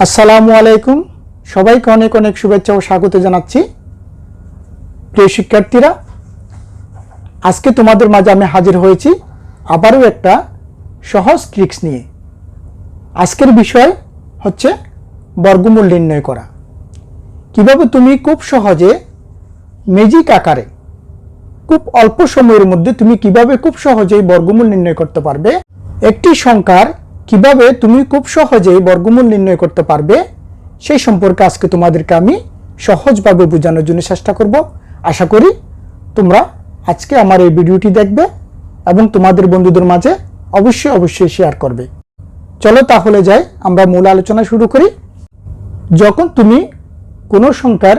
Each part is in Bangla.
আসসালামু আলাইকুম, সবাইকে অনেক অনেক শুভেচ্ছা ও স্বাগত জানাচ্ছি। প্রিয় শিক্ষার্থীরা, আজকে তোমাদের মাঝে আমি হাজির হয়েছি আবারও একটা সহজ ট্রিক্স নিয়ে। আজকের বিষয় হচ্ছে বর্গমূল নির্ণয় করা। কিভাবে তুমি খুব সহজে ম্যাজিক আকারে খুব অল্প সময়ের মধ্যে তুমি কিভাবে খুব সহজেই বর্গমূল নির্ণয় করতে পারবে, একটি সংখ্যার কিভাবে তুমি খুব সহজেই বর্গমূল নির্ণয় করতে পারবে, সেই সম্পর্কে আজকে তোমাদেরকে আমি সহজভাবে বোঝানোর জন্য চেষ্টা করব। আশা করি তোমরা আজকে আমার এই ভিডিওটি দেখবে এবং তোমাদের বন্ধুদের মাঝে অবশ্যই শেয়ার করবে। চলো তাহলে যাই, আমরা মূল আলোচনা শুরু করি। যখন তুমি কোনো সংখ্যার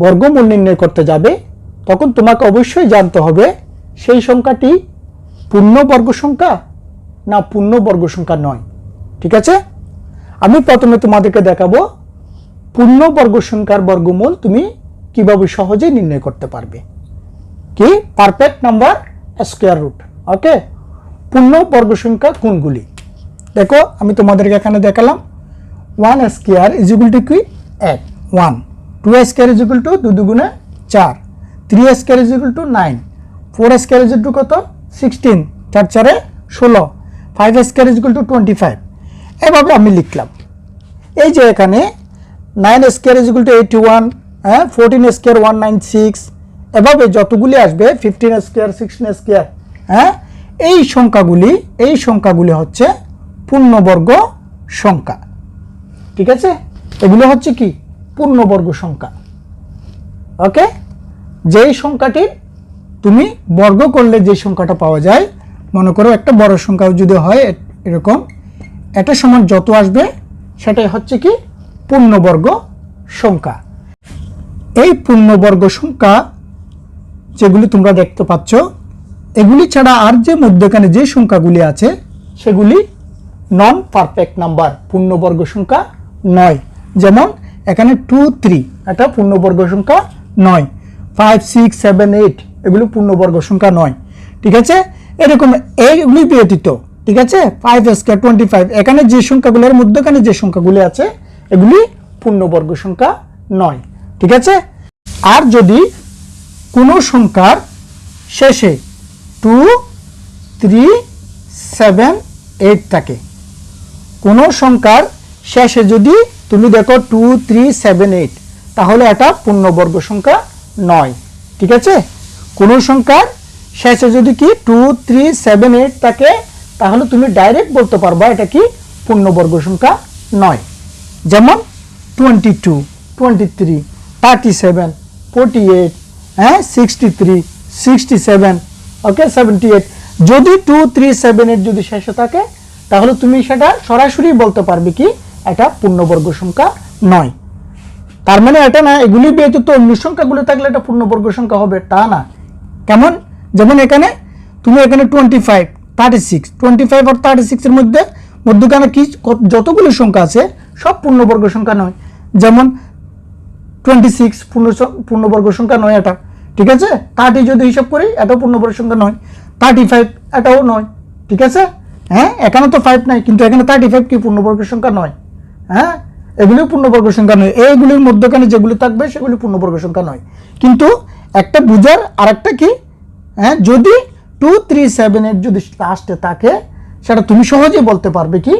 বর্গমূল নির্ণয় করতে যাবে, তখন তোমাকে অবশ্যই জানতে হবে সেই সংখ্যাটি পূর্ণবর্গ সংখ্যা না পূর্ণবর্গ সংখ্যা নয়। ঠিক আছে, আমি প্রথমে তোমাদেরকে দেখাবো পূর্ণবর্গ সংখ্যার বর্গমূল তুমি কিভাবে সহজে নির্ণয় করতে পারবে। কি পারফেক্ট নাম্বার স্কয়ার রুট। ওকে, পূর্ণবর্গ সংখ্যা কোনগুলি? দেখো, আমি তোমাদেরকে এখানে দেখালাম 1 স্কয়ার ইজ ইকুয়াল টু কি 1, 1, 2 স্কয়ার ইজ ইকুয়াল টু 2 দুগুণে 4, 3 square is equal to 9, 4 square is equal two কত 16, 4 4 16, 5 স্কয়ার ইজ ইকুয়াল টু 25। এভাবে আমি লিখলাম। এই যে এখানে 9 square is equal two 81, 14 square 196, এভাবে যতগুলি আসবে 15 স্কয়ার 16 স্কয়ার, এই সংখ্যাগুলি হচ্ছে পূর্ণবর্গ সংখ্যা। ঠিক আছে, এগুলো হচ্ছে কি পূর্ণবর্গ সংখ্যা। ওকে, যেই সংখ্যাটি তুমি বর্গ করলে যে সংখ্যাটা পাওয়া যায়, মনে করো একটা বড় সংখ্যা যদি হয় এরকম, এটা সমান যত আসবে সেটাই হচ্ছে কি পূর্ণবর্গ সংখ্যা। এই পূর্ণবর্গ সংখ্যা যেগুলি তোমরা দেখতে পাচ্ছ, এগুলি ছাড়া আর যে মধ্যখানে যে সংখ্যাগুলি আছে সেগুলি নন পারফেক্ট নাম্বার, পূর্ণবর্গ সংখ্যা নয়। যেমন এখানে 2 3, এটা পূর্ণবর্গ সংখ্যা নয়। 5 6 7 8, এগুলো পূর্ণবর্গ সংখ্যা নয়। ঠিক আছে, এরকম এইগুলি ব্যতীত, ঠিক আছে 5 স্কয়ার 25, এখানে যে সংখ্যাগুলোর মধ্যখানে যে সংখ্যাগুলি আছে এগুলি পূর্ণবর্গ সংখ্যা নয়। ঠিক আছে, আর যদি কোনো সংখ্যার শেষে 2 3 7 8 থাকে, কোনো সংখ্যার শেষে যদি তুমি দেখো 2 3 7 8, তাহলে এটা পূর্ণবর্গ সংখ্যা নয়। ঠিক আছে, কোনো সংখ্যার শেষে যদি কি 2 3 7 8 থাকে, তাহলে তুমি ডাইরেক্ট বলতে পারবা এটা কি পূর্ণবর্গ সংখ্যা নয়। যেমন 22 23 37 48, 63 67, ওকে 78, যদি 2 3 7 8 যদি শেষে থাকে, তাহলে তুমি সেটা সরাসরি বলতে পারবে কি এটা পূর্ণবর্গ সংখ্যা নয়। তার মানে এটা না এগুলি ব্যতীত অন্য সংখ্যাগুলো থাকলে এটা পূর্ণবর্গ সংখ্যা হবে, তা না। কেমন? যেমন এখানে তুমি এখানে 25 36, 25 আর 36 এর মধ্যখানে কি যতগুলো সংখ্যা আছে সব পূর্ণবর্গ সংখ্যা নয়। যেমন 26 পূর্ণবর্গ সংখ্যা নয় এটা। ঠিক আছে, 30 যদি হিসাব করি এটাও পূর্ণবর্গ সংখ্যা নয়, 35 এটাও নয়। ঠিক আছে, এখানে তো 5 নাই, কিন্তু এখানে 35 কি পূর্ণবর্গ সংখ্যা নয়। এগুলি পূর্ণবর্গ সংখ্যা নয়। এইগুলির মধ্যখানে যেগুলি থাকবে সেগুলি পূর্ণবর্গ সংখ্যা নয়। কিন্তু একটা বুঝার আর একটা কি, যদি 2 3 7 8 যদি লাস্টে থাকে, সেটা তুমি সহজেই বলতে পারবে কি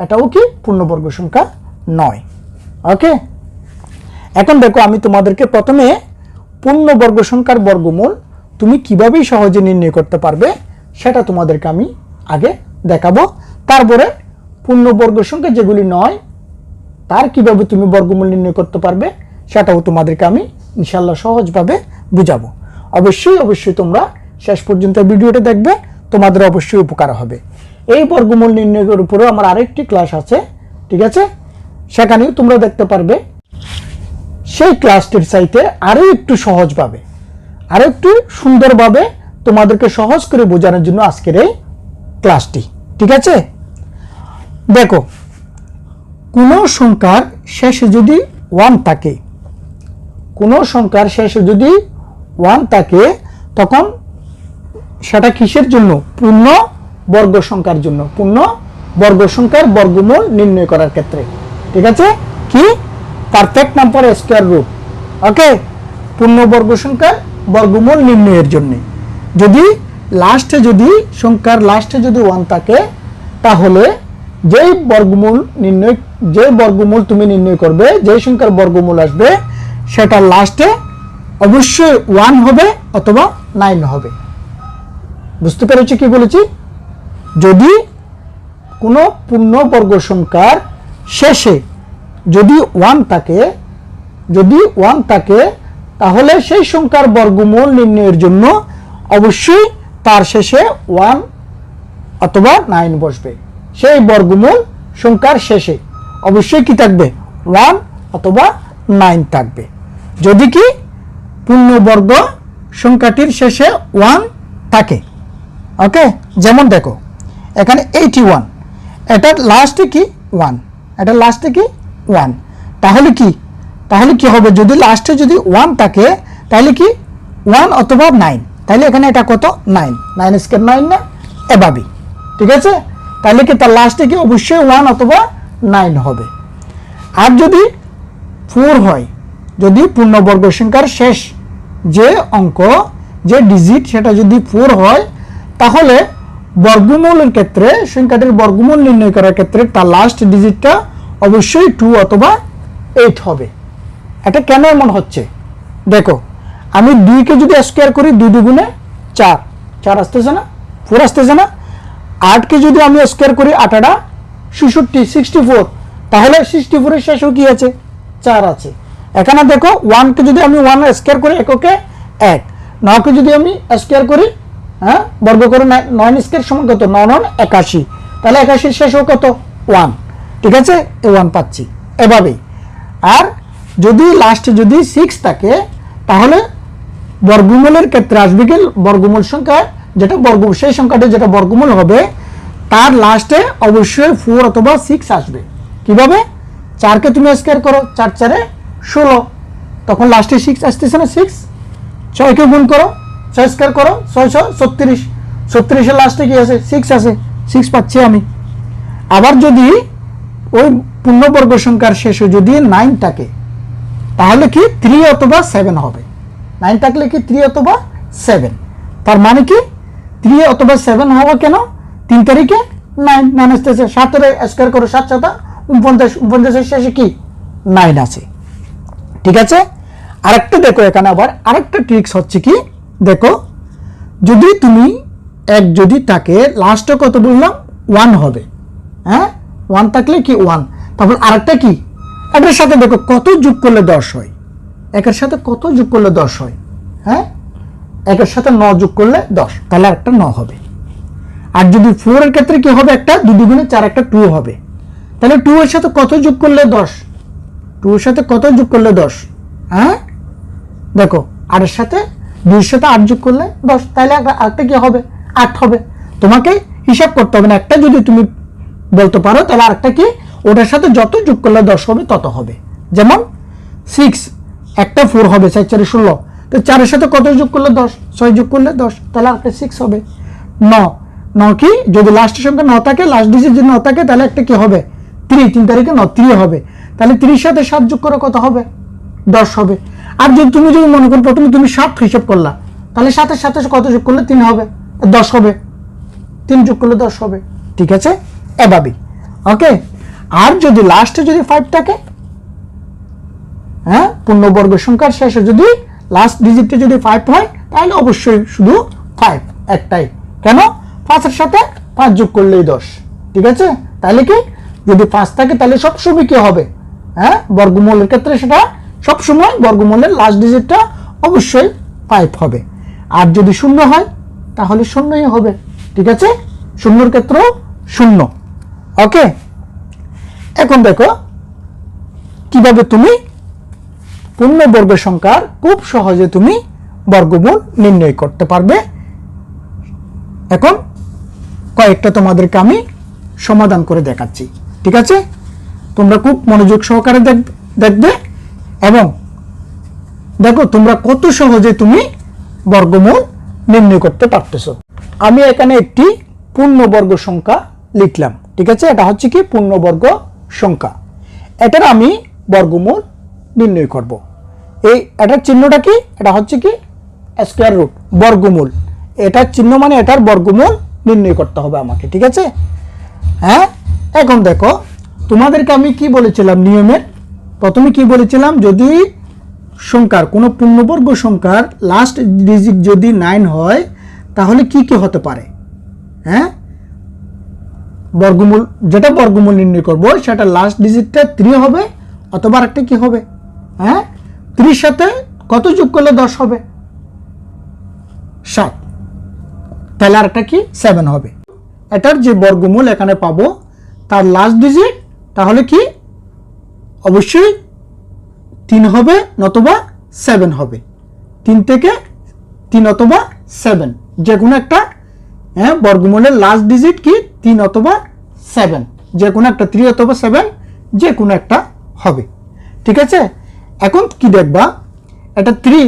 এটাও কি পূর্ণবর্গ সংখ্যা নয়। ওকে, এখন দেখো, আমি তোমাদেরকে প্রথমে পূর্ণবর্গ সংখ্যার বর্গমূল তুমি কিভাবে সহজে নির্ণয় করতে পারবে সেটা তোমাদেরকে আমি আগে দেখাবো। তারপরে পূর্ণবর্গ সংখ্যা যেগুলি নয় তার কিভাবে তুমি বর্গমূল নির্ণয় করতে পারবে সেটাও তোমাদেরকে আমি ইনশাল্লাহ সহজভাবে বুঝাবো। অবশ্যই তোমরা শেষ পর্যন্ত ভিডিওটা দেখবে, তোমাদের অবশ্যই উপকার হবে। এই বর্গমূল নির্ণয়ের উপরেও আমার আরেকটি ক্লাস আছে, ঠিক আছে, সেখানেও তোমরা দেখতে পারবে। সেই ক্লাসটির চাইতে আরও একটু সহজভাবে, আরও একটু সুন্দরভাবে তোমাদেরকে সহজ করে বোঝানোর জন্য আজকের এই ক্লাসটি। ঠিক আছে, দেখো, কোনো সংখ্যার শেষে যদি 1 থাকে, কোনো সংখ্যার শেষে যদি 1 থাকে, তখন সেটা কিসের জন্য? পূর্ণবর্গ সংখ্যার জন্য, পূর্ণ বর্গ সংখ্যার বর্গমূল নির্ণয় করার ক্ষেত্রে। ঠিক আছে, কি পারফেক্ট নাম্বার স্কয়ার রুট। ওকে, পূর্ণবর্গ সংখ্যার বর্গমূল নির্ণয়ের জন্য যদি সংখ্যার লাস্টে যদি 1 থাকে, তাহলে যে বর্গমূল তুমি নির্ণয় করবে, যে সংখ্যার বর্গমূল আসবে, সেটা লাস্টে অবশ্যই 1 হবে অথবা 9 হবে। বুঝতে পেরেছি কি বলেছি? যদি কোনো পূর্ণবর্গ সংখ্যার শেষে যদি 1 থাকে, তাহলে সেই সংখ্যার বর্গমূল নির্ণয়ের জন্য অবশ্যই তার শেষে 1 অথবা 9 বসবে। সেই বর্গমূল সংখ্যার শেষে অবশ্যই কি থাকবে? 1 অথবা 9 থাকবে। যদি কি পূর্ণবর্গ সংখ্যাটির শেষে 1 থাকে। ওকে, যেমন দেখো এখানে 81, এটার লাস্টে কি 1, এটার লাস্টে কি 1, তাহলে কি হবে? যদি লাস্টে যদি 1 থাকে, তাহলে কি 1 অথবা 9, তাহলে এখানে এটা কত? 9 স্কয়ার 9 না, এভাবে। ঠিক আছে, তাহলে কি তার লাস্টে কি অবশ্যই 1 অথবা 9 হবে। আর যদি 4 হয়, যদি পূর্ণবর্গ সংখ্যার শেষ যে অঙ্ক, যে ডিজিট, সেটা যদি 4 হয়, তাহলে বর্গমূলের ক্ষেত্রে, সংখ্যাটির বর্গমূল নির্ণয় করার ক্ষেত্রে তার লাস্ট ডিজিটটা অবশ্যই 2 অথবা 8 হবে। এটা কেন এমন হচ্ছে? দেখো, আমি 2 কে যদি স্কয়ার করি, 2 দুগুণে 4 আসতেছে না, 4 আসতেছে না। 8 কে যদি আমি স্কয়ার করি, 8 8 64, তাহলে 64 এর শেষেও কি আছে? 4 আছে। এখানে দেখো 1 কে যদি আমি 1 স্কয়ার করি, এককে 1, 9 কে যদি আমি স্কয়ার করি, বর্গ করে 9 স্কয়ার সমান কত? 9 9 81, তাহলে 81 শেষেও কত? 1। ঠিক আছে, এই 1 পাচ্ছি এভাবেই। আর যদি লাস্টে যদি 6 থাকে, তাহলে বর্গমূলের ক্ষেত্রে আসবে কি? বর্গমূল সংখ্যা যেটা সেই সংখ্যাটা যেটা বর্গমূল হবে, তার লাস্টে অবশ্যই 4 অথবা 6 আসবে। কিভাবে? 4 কে তুমি স্কয়ার করো, 4 4 16, তখন লাস্টে 6 আসতেছে না, 6। 6 কে গুণ করো, 6 স্কয়ার করো, 6 6 36, 36 এর লাস্টে কি আছে? 6 আছে, 6 পাচ্ছি আমি। আবার যদি ওই পূর্ণবর্গ সংখ্যার শেষে যদি 9 থাকে, তাহলে কি 3 অথবা 7 হবে। 9 থাকলে কি 3 অথবা 7, তার মানে কি 3 অথবা 7 হওয়া কেন? 3 তারিখে 9 আসতেছে, 7 এর স্কয়ার করো, 7 7 49 এর শেষে কি 9 আছে। ঠিক আছে, আরেকটা দেখো, এখানে আবার আরেকটা ট্রিক্স হচ্ছে কি, দেখো যদি তুমি 1 যদি থাকে, লাস্টে কত বললাম? 1 হবে। 1 থাকলে কি 1, তারপর আরেকটা কি, এটার সাথে দেখো কত যোগ করলে 10 হয়। একের সাথে কত যোগ করলে 10 হয়? একের সাথে 9 যোগ করলে 10, তাহলে একটা 9 হবে। আর যদি 4 এর ক্ষেত্রে কি হবে? একটা 2 দুগুণে 4, একটা 2 হবে। তাহলে 2 এর সাথে কত যোগ করলে 10? 2 এর সাথে কত যোগ করলে 10? দেখো 8 এর সাথে 2 এর সাথে 8 যোগ করলে 10, তাহলে আরেকটা কি হবে? 8 হবে। তোমাকে হিসাব করতে হবে না, একটা যদি তুমি বলতে পারো, তাহলে আরেকটা কি, ওটার সাথে যত যোগ করলে 10 হবে তত হবে। যেমন 6, একটা 4 হবে, 4 4 16, তো 4 এর সাথে কত যোগ করলে 10? 6 যোগ করলে 10, তাহলে একটা 6 হবে। 9 কি, যদি লাস্টের সংখ্যা 9 থাকে, লাস্ট ডিজিট যদি 9 থাকে, তাহলে একটা কি হবে? 3 তারিখে 9 3 হবে, তাহলে 3 এর সাথে 7 যোগ করে কত হবে? 10 হবে। আর যদি তুমি মনে করো প্রথমে তুমি 7 হিসাব করলা, তাহলে 7 এর সাথে কত যোগ করলে 3 হবে? 10 হবে, 3 যোগ করলে 10 হবে। ঠিক আছে, এভাবেই। ওকে, আর যদি লাস্টে যদি 5 থাকে, পূর্ণবর্গ সংখ্যার শেষে যদি লাস্ট ডিজিটে যদি 5 হয়, তাহলে অবশ্যই শুধু 5 একটাই। কেন? 5 এর সাথে 5 যোগ করলেই 10। ঠিক আছে, তাহলে কি, যদি 5 থাকে, তাহলে সবসময় কি হবে? বর্গমূলের ক্ষেত্রে সেটা সবসময় বর্গমূলের লাস্ট ডিজিটটা অবশ্যই 5 হবে। আর যদি 0 হয়, তাহলে 0ই হবে। ঠিক আছে, 0 এর ক্ষেত্রেও 0। ওকে, এখন দেখো কিভাবে তুমি পূর্ণবর্গ সংখ্যার খুব সহজে তুমি বর্গমূল নির্ণয় করতে পারবে। এখন কয়েকটা তোমাদেরকে আমি সমাধান করে দেখাচ্ছি। ঠিক আছে, তোমরা খুব মনোযোগ সহকারে দেখবে এবং দেখো তোমরা কত সহজে তুমি বর্গমূল নির্ণয় করতে পারতেছো। আমি এখানে একটি পূর্ণবর্গ সংখ্যা লিখলাম। ঠিক আছে, এটা হচ্ছে কি পূর্ণবর্গ সংখ্যা। এটার আমি বর্গমূল নির্ণয় করব। এটার চিহ্নটা কি? এটা হচ্ছে কি স্কয়ার রুট, বর্গমূল। এটার চিহ্ন মানে এটার বর্গমূল নির্ণয় করতে হবে আমাকে, ঠিক আছে। হ্যাঁ, এখন দেখো তোমাদেরকে আমি কি বলেছিলাম নিয়মের প্রথমে কি বলেছিলাম, যদি সংখ্যার কোনো পূর্ণবর্গ সংখ্যার লাস্ট ডিজিট যদি 9 হয় তাহলে কি কি হতে পারে। হ্যাঁ, বর্গমূল, যেটা বর্গমূল নির্ণয় করব সেটা লাস্ট ডিজিটটা 3 হবে অথবা আরেকটা কি হবে। হ্যাঁ, 3 সাথে কত যোগ করলে 10 হবে? 7। তাহলে আরেকটা কি 7 হবে। এটার যে বর্গমূল এখানে পাবো তার লাস্ট ডিজিট তাহলে কি অবশ্যই 3 হবে নতুবা 7 হবে। 3 থেকে 3 অথবা 7 যে কোনো একটা। হ্যাঁ, বর্গমূলের লাস্ট ডিজিট কি 3 অথবা 7, যে কোনো একটা 3 অথবা 7 যে কোনো একটা হবে, ঠিক আছে। এখন কি দেখবা, এটা 3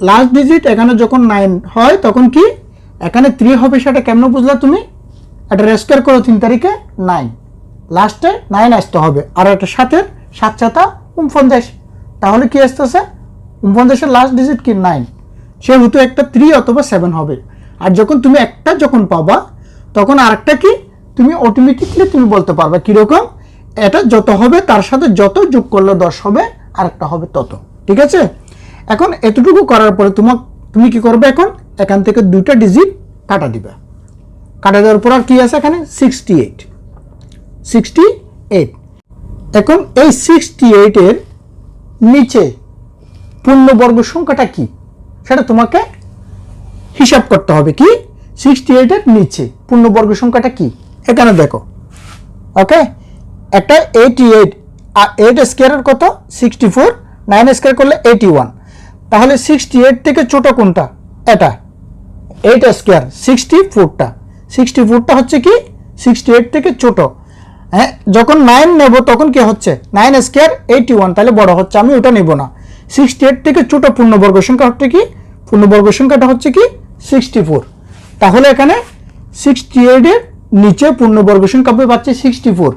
লাস্ট ডিজিট এখানে যখন 9 হয় তখন কি এখানে 3 হবে, সেটা কেমন বুঝলা তুমি? এটা স্কয়ার করো 3 তারিখে 9, লাস্টে 9 আসতে হবে। আর এটা 7-এর 7 49, তাহলে কি আসতেছে 49-এর লাস্ট ডিজিট কি 9, সেহেতু একটা 3 অথবা 7 হবে। আর যখন তুমি একটা যখন পাবা তখন আরেকটা কি তুমি অটোমেটিকলি তুমি বলতে পারবে কিরকম, এটা যত হবে তার সাথে যত যোগ করলে 10 হবে, আরেকটা হবে তত, ঠিক আছে। এখন এতটুকু করার পরে তুমি কি করবে, এখন এখান থেকে 2টা ডিজিট কাটা দিবে। কাটা দেওয়ার পর আর কি আছে এখানে 68। এখন এই 68 এর নিচে পূর্ণবর্গ সংখ্যাটা কি সেটা তোমাকে হিসাব করতে হবে। কি 68 এর নিচে পূর্ণবর্গ সংখ্যাটা কি, এখানে দেখো। ওকে, একটা 88 আর 8 স্কয়ারের কত 64, 9 স্কয়ার করলে 81। তাহলে 68 থেকে ছোট কোনটা? এটা 8 স্কয়ার 64টা। 64টা হচ্ছে কি 68 থেকে ছোট। হ্যাঁ, যখন 9 নেব তখন কি হচ্ছে 9 স্কয়ার 81, তাহলে বড় হচ্ছে, আমি ওটা নেব না। 68 থেকে ছোট পূর্ণবর্গ সংখ্যা হচ্ছে কি, পূর্ণবর্গ সংখ্যাটা হচ্ছে কি 64। তাহলে এখানে 68 এর নিচে পূর্ণবর্গ সংখ্যা পাচ্ছি 64।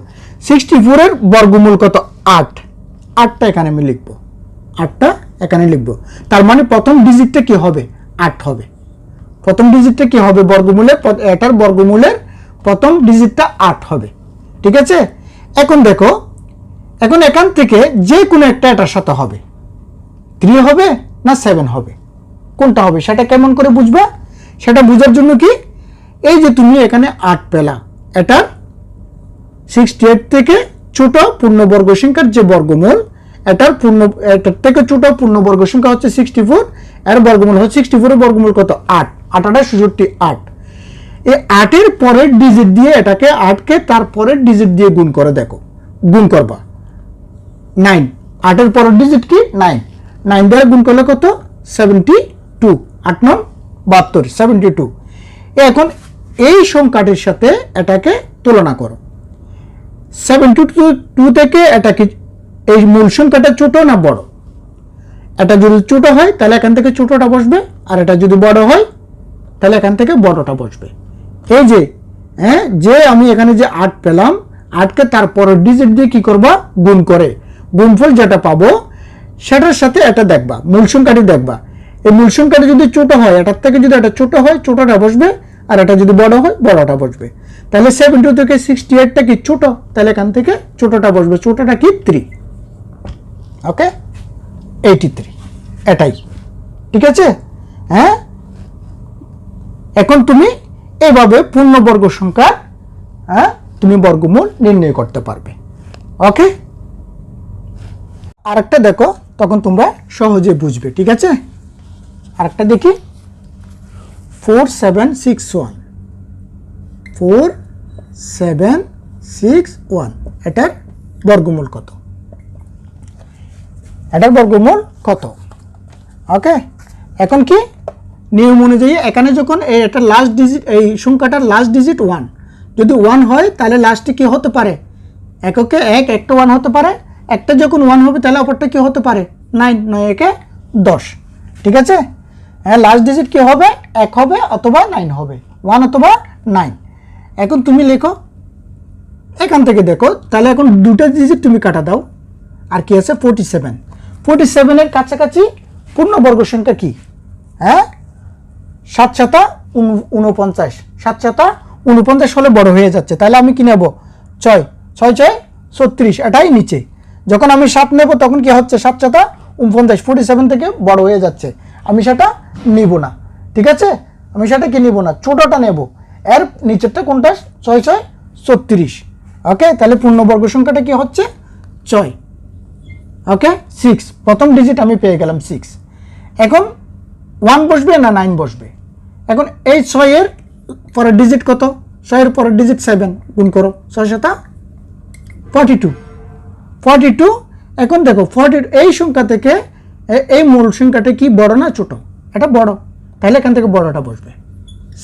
64 এর বর্গমূল কত? 8। 8টা এখানে আমি লিখব, 8টা এখানে লিখব। তার মানে প্রথম ডিজিটটা কি হবে 8 হবে। প্রথম ডিজিটটা কি হবে বর্গমূলের, এটার বর্গমূলের প্রথম ডিজিটটা 8 হবে, ঠিক আছে। এখন দেখো, এখন এখান থেকে যে কোনো একটা এটার সাথে হবে, 3 হবে না 7 হবে, কোনটা হবে সেটা কেমন করে বুঝবা? সেটা বোঝার জন্য কি, এই যে তুমি এখানে 8 পেলা, এটার 68 থেকে ছোট পূর্ণবর্গ সংখ্যার যে বর্গমূল, এটার থেকে ছোট পূর্ণবর্গ সংখ্যা হচ্ছে 64, এর বর্গমূল হচ্ছে 64 এর বর্গমূল কত 8, 8 8 66, 8। এই 8 এর পরের ডিজিট দিয়ে এটাকে 8 কে তার পরের ডিজিট দিয়ে গুণ করে দেখো, গুণ করবা 9। 8 এর পরের ডিজিট কি 9, 9 দ্বারা গুণ করলে কত 72, 8 9 72, 72। এখন এই সংখ্যাটির সাথে এটাকে তুলনা করো। 72 থেকে এটা কি এই মূল সংখ্যাটা ছোট না বড়? এটা যদি ছোট হয় তাহলে এখান থেকে ছোটটা বসবে, আর এটা যদি বড় হয় তাহলে এখান থেকে বড়টা বসবে। এই যে হ্যাঁ, যে আমি এখানে যে 8 পেলাম, 8 কে তারপরের ডিজিট দিয়ে কি করবা গুণ করে গুণফল যেটা পাবো সেটার সাথে এটা দেখবা, মূল সংখ্যাটি দেখবা। এই মূল সংখ্যাটা যদি ছোট হয়, এটার থেকে যদি এটা ছোট হয় ছোটটা বসবে, আর এটা যদি বড় হয় বড়টা বসবে। তাহলে 72 থেকে 68টা কি ছোট, তাহলে এখান থেকে ছোটটা বসবে, ছোটটা কি 3। ওকে, 83 এটাই, ঠিক আছে। হ্যাঁ, এখন তুমি এইভাবে পূর্ণবর্গ সংখ্যা তুমি বর্গমূল নির্ণয় করতে পারবে। ওকে, আরেকটা দেখো, তখন তোমরা সহজে বুঝবে, ঠিক আছে। আরেকটা দেখি 4761, 4761 এটার বর্গমূল কত? এটার বর্গমূল কত? ওকে, এখন কি নিয়ম অনুযায়ী এখানে যখন এটা লাস্ট ডিজিট, এই সংখ্যাটার লাস্ট ডিজিট 1, যদি 1 হয় তাহলে লাস্টে কি হতে পারে, এককে 1, একটা 1 হতে পারে। একটা যখন 1 হবে তাহলে অপরটা কি হতে পারে 9, 9 একে 10, ঠিক আছে। হ্যাঁ, লাস্ট ডিজিট কি হবে 1 হবে অথবা 9 হবে, 1 অথবা 9। এখন তুমি লেখো এখান থেকে দেখো, তাহলে এখন দুটো ডিজিট তুমি কাটা দাও, আর কি আছে 47। 47-এর কাছাকাছি পূর্ণবর্গ সংখ্যা কি? হ্যাঁ, 7 7 49, 7 7 49 হলে বড় হয়ে যাচ্ছে, তাহলে আমি কি নেব? 6 6 6 36, এটাই নিচে। যখন আমি 7 নেব তখন কি হচ্ছে? 7 7 49, 47 থেকে বড় হয়ে যাচ্ছে, আমি সেটা নিব না। ঠিক আছে, আমি সেটা কি নিব না, ছোটটা নেব। এর নিচেরটা কোনটা? 6 6 36। ওকে, তাহলে পূর্ণবর্গ সংখ্যাটা কি হচ্ছে? 6। ওকে, 6, প্রথম ডিজিট আমি পেয়ে গেলাম 6। এখন 1 বসবে না 9 বসবে? এখন এই 6 এর পরের ডিজিট কত? 6 এর পরের ডিজিট 7, গুণ করো 6 7 42 42। এখন দেখো 40, এই সংখ্যা থেকে এই মূল সংখ্যাটা কি বড় না ছোট? এটা বড়, তাহলে এখান থেকে বড়টা বসবে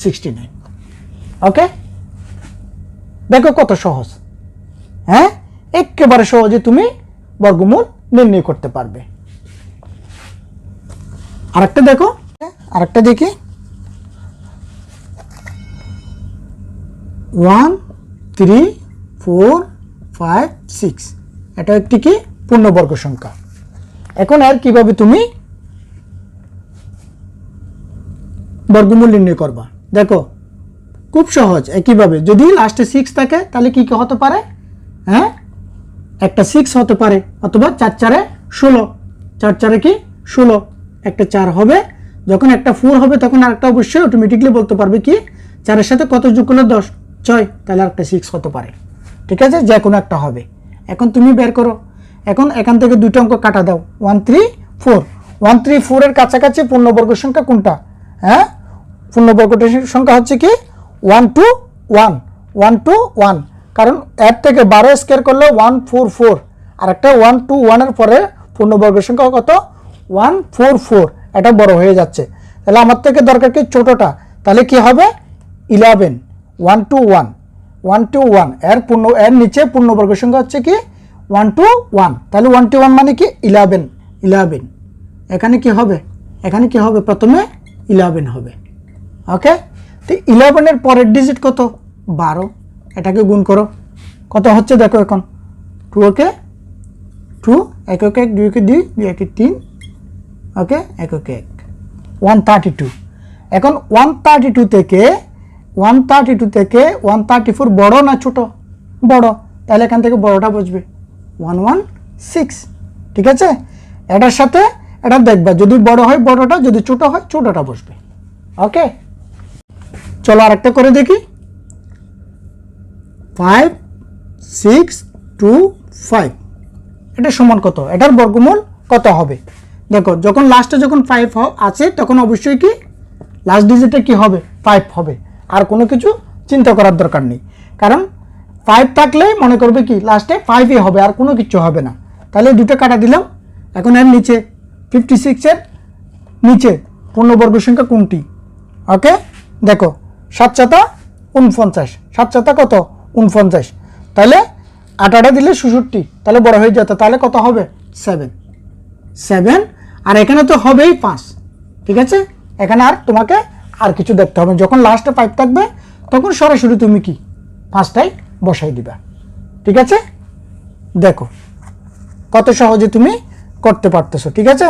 69। ওকে, দেখো কত সহজ। হ্যাঁ, একেবারে সহজে তুমি বর্গমূল নির্ণয় করতে পারবে। আরেকটা দেখো, আরেকটা দেখি, 1 3 4 5 6, এটা একটি কি পূর্ণবর্গ সংখ্যা। এখন আর কিভাবে তুমি বর্গমূল নির্ণয় করবা? দেখো খুব সহজ। একইভাবে যদি লাস্টে 6 থাকে তাহলে কি হতে পারে? হ্যাঁ, একটা 6 হতে পারে, অথবা 4 4 16, 4 4 কি 16, একটা 4 হবে। যখন একটা 4 হবে তখন আরেকটা অবশ্যই অটোমেটিকলি বলতে পারবে কি 4 এর সাথে কত যোগ করলে 10, 6, তাহলে আরেকটা 6 হতে পারে। ঠিক আছে, যে কোনো একটা হবে। এখন তুমি বের করো, এখন এখান থেকে দুটো অঙ্ক কাটা দাও, 1 3 4। 1 3 4 এর কাছাকাছি পূর্ণবর্গ সংখ্যা কোনটা? হ্যাঁ, পূর্ণবর্গ সংখ্যা হচ্ছে কি 1 2 1, 1 2 1, কারণ এর থেকে 12 স্কয়ার করলে 144, আর একটা 1 2 1 এর পরে পূর্ণবর্গ সংখ্যা কত? 144, এটা বড় হয়ে যাচ্ছে। তাহলে আমার থেকে দরকার কি ছোটটা, তাহলে কি হবে 11, 1 2 1, 1 2 1, এর নিচে পূর্ণবর্গ সংখ্যা হচ্ছে কি 1 2 1, তাহলে 1 2 1 মানে কি 11 11। এখানে কি হবে? এখানে কি হবে? প্রথমে 11 হবে। ওকে, তো 11 এর পরের ডিজিট কত? 12, এটাকে গুণ করো, কত হচ্ছে দেখো এখন 2 ওকে 2, 1 ওকে 1, 2 ওকে 2, 2 একে 3, ওকে 1 ওকে 1, 132। এখন 132 থেকে 134 বড় না ছোট? বড়, তাহলে এখান থেকে বড়টা বসবে 116। ঠিক আছে, এটার সাথে এটা দেখবা, যদি বড় হয় বড়টা, যদি ছোট হয় ছোটটা বসবে। ওকে, চলো আরেকটা করে দেখি, 5 6 2 5, এটা সমান কত? এটার বর্গমূল কত হবে? দেখো, যখন লাস্টে যখন 5 আছে তখন অবশ্যই কি লাস্ট ডিজিটে কি হবে? 5 হবে, আর কোনো কিছু চিন্তা করার দরকার নেই। কারণ 5 থাকলেই মনে করবে কি লাস্টে 5ই হবে, আর কোনো কিছু হবে না। তাহলে দুটো কাটা দিলাম। এখন এর নিচে 56 এর নিচে পূর্ণবর্গ সংখ্যা কোনটি? ওকে, দেখো 7 7 49, 7 7 কত? 49, তাহলে 8 দিলে 66, তাহলে বড় হয়ে যেত, তাহলে কত হবে? 7 7, আর এখানে তো হবেই 5। ঠিক আছে, এখানে আর তোমাকে আর কিছু দেখতে হবে, যখন লাস্টে 5 থাকবে তখন সরাসরি তুমি কি 5টাই বসাই দিবা। ঠিক আছে, দেখো কত সহজে তুমি করতে পারতেছো। ঠিক আছে,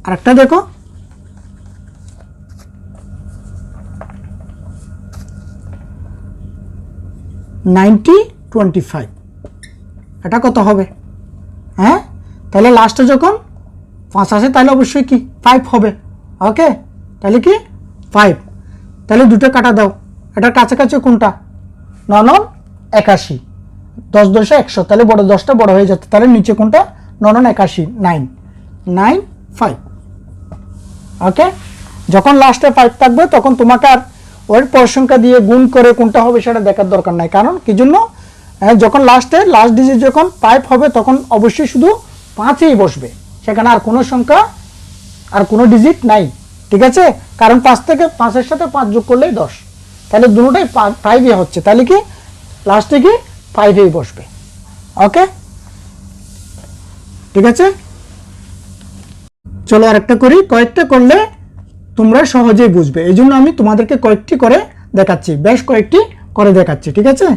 আরেকটা দেখো, 90 25, এটা কত হবে? হ্যাঁ, তাহলে লাস্টে যখন 5 আসে তাহলে অবশ্যই কি 5 হবে। ওকে, তাহলে কি 5, তাহলে দুটো কাটা দাও, এটার কাছাকাছি কোনটা? 9 9 81, 10 10 100, তাহলে বড় 10টা বড় হয়ে যাচ্ছে, তাহলে নিচে কোনটা? 9 9 81, 9 9 5। ওকে, যখন লাস্টে 5 থাকবে তখন তোমাকে আর ওর পর সংখ্যা দিয়ে গুণ করে কোনটা হবে সেটা দেখার দরকার নাই। কারণ কি জন্য? যখন লাস্ট ডিজিট যখন 5 হবে তখন অবশ্যই শুধু 5ই বসবে, সেখানে আর কোনো সংখ্যা আর কোনো ডিজিট নাই। ঠিক আছে, কারণ 5 থেকে 5-এর সাথে 5 যোগ করলেই 10, তাহলে দুটোটাই 5ই হচ্ছে, তাহলে কি লাস্টে কি 5ই বসবে। ওকে, ঠিক আছে, চলো আরেকটা করি। কয়েকটা করলে তোমরা সহজেই বুঝবে, এই জন্য আমি তোমাদেরকে কয়েকটি করে দেখাচ্ছি, বেশ কয়েকটি করে দেখাচ্ছি। ঠিক আছে,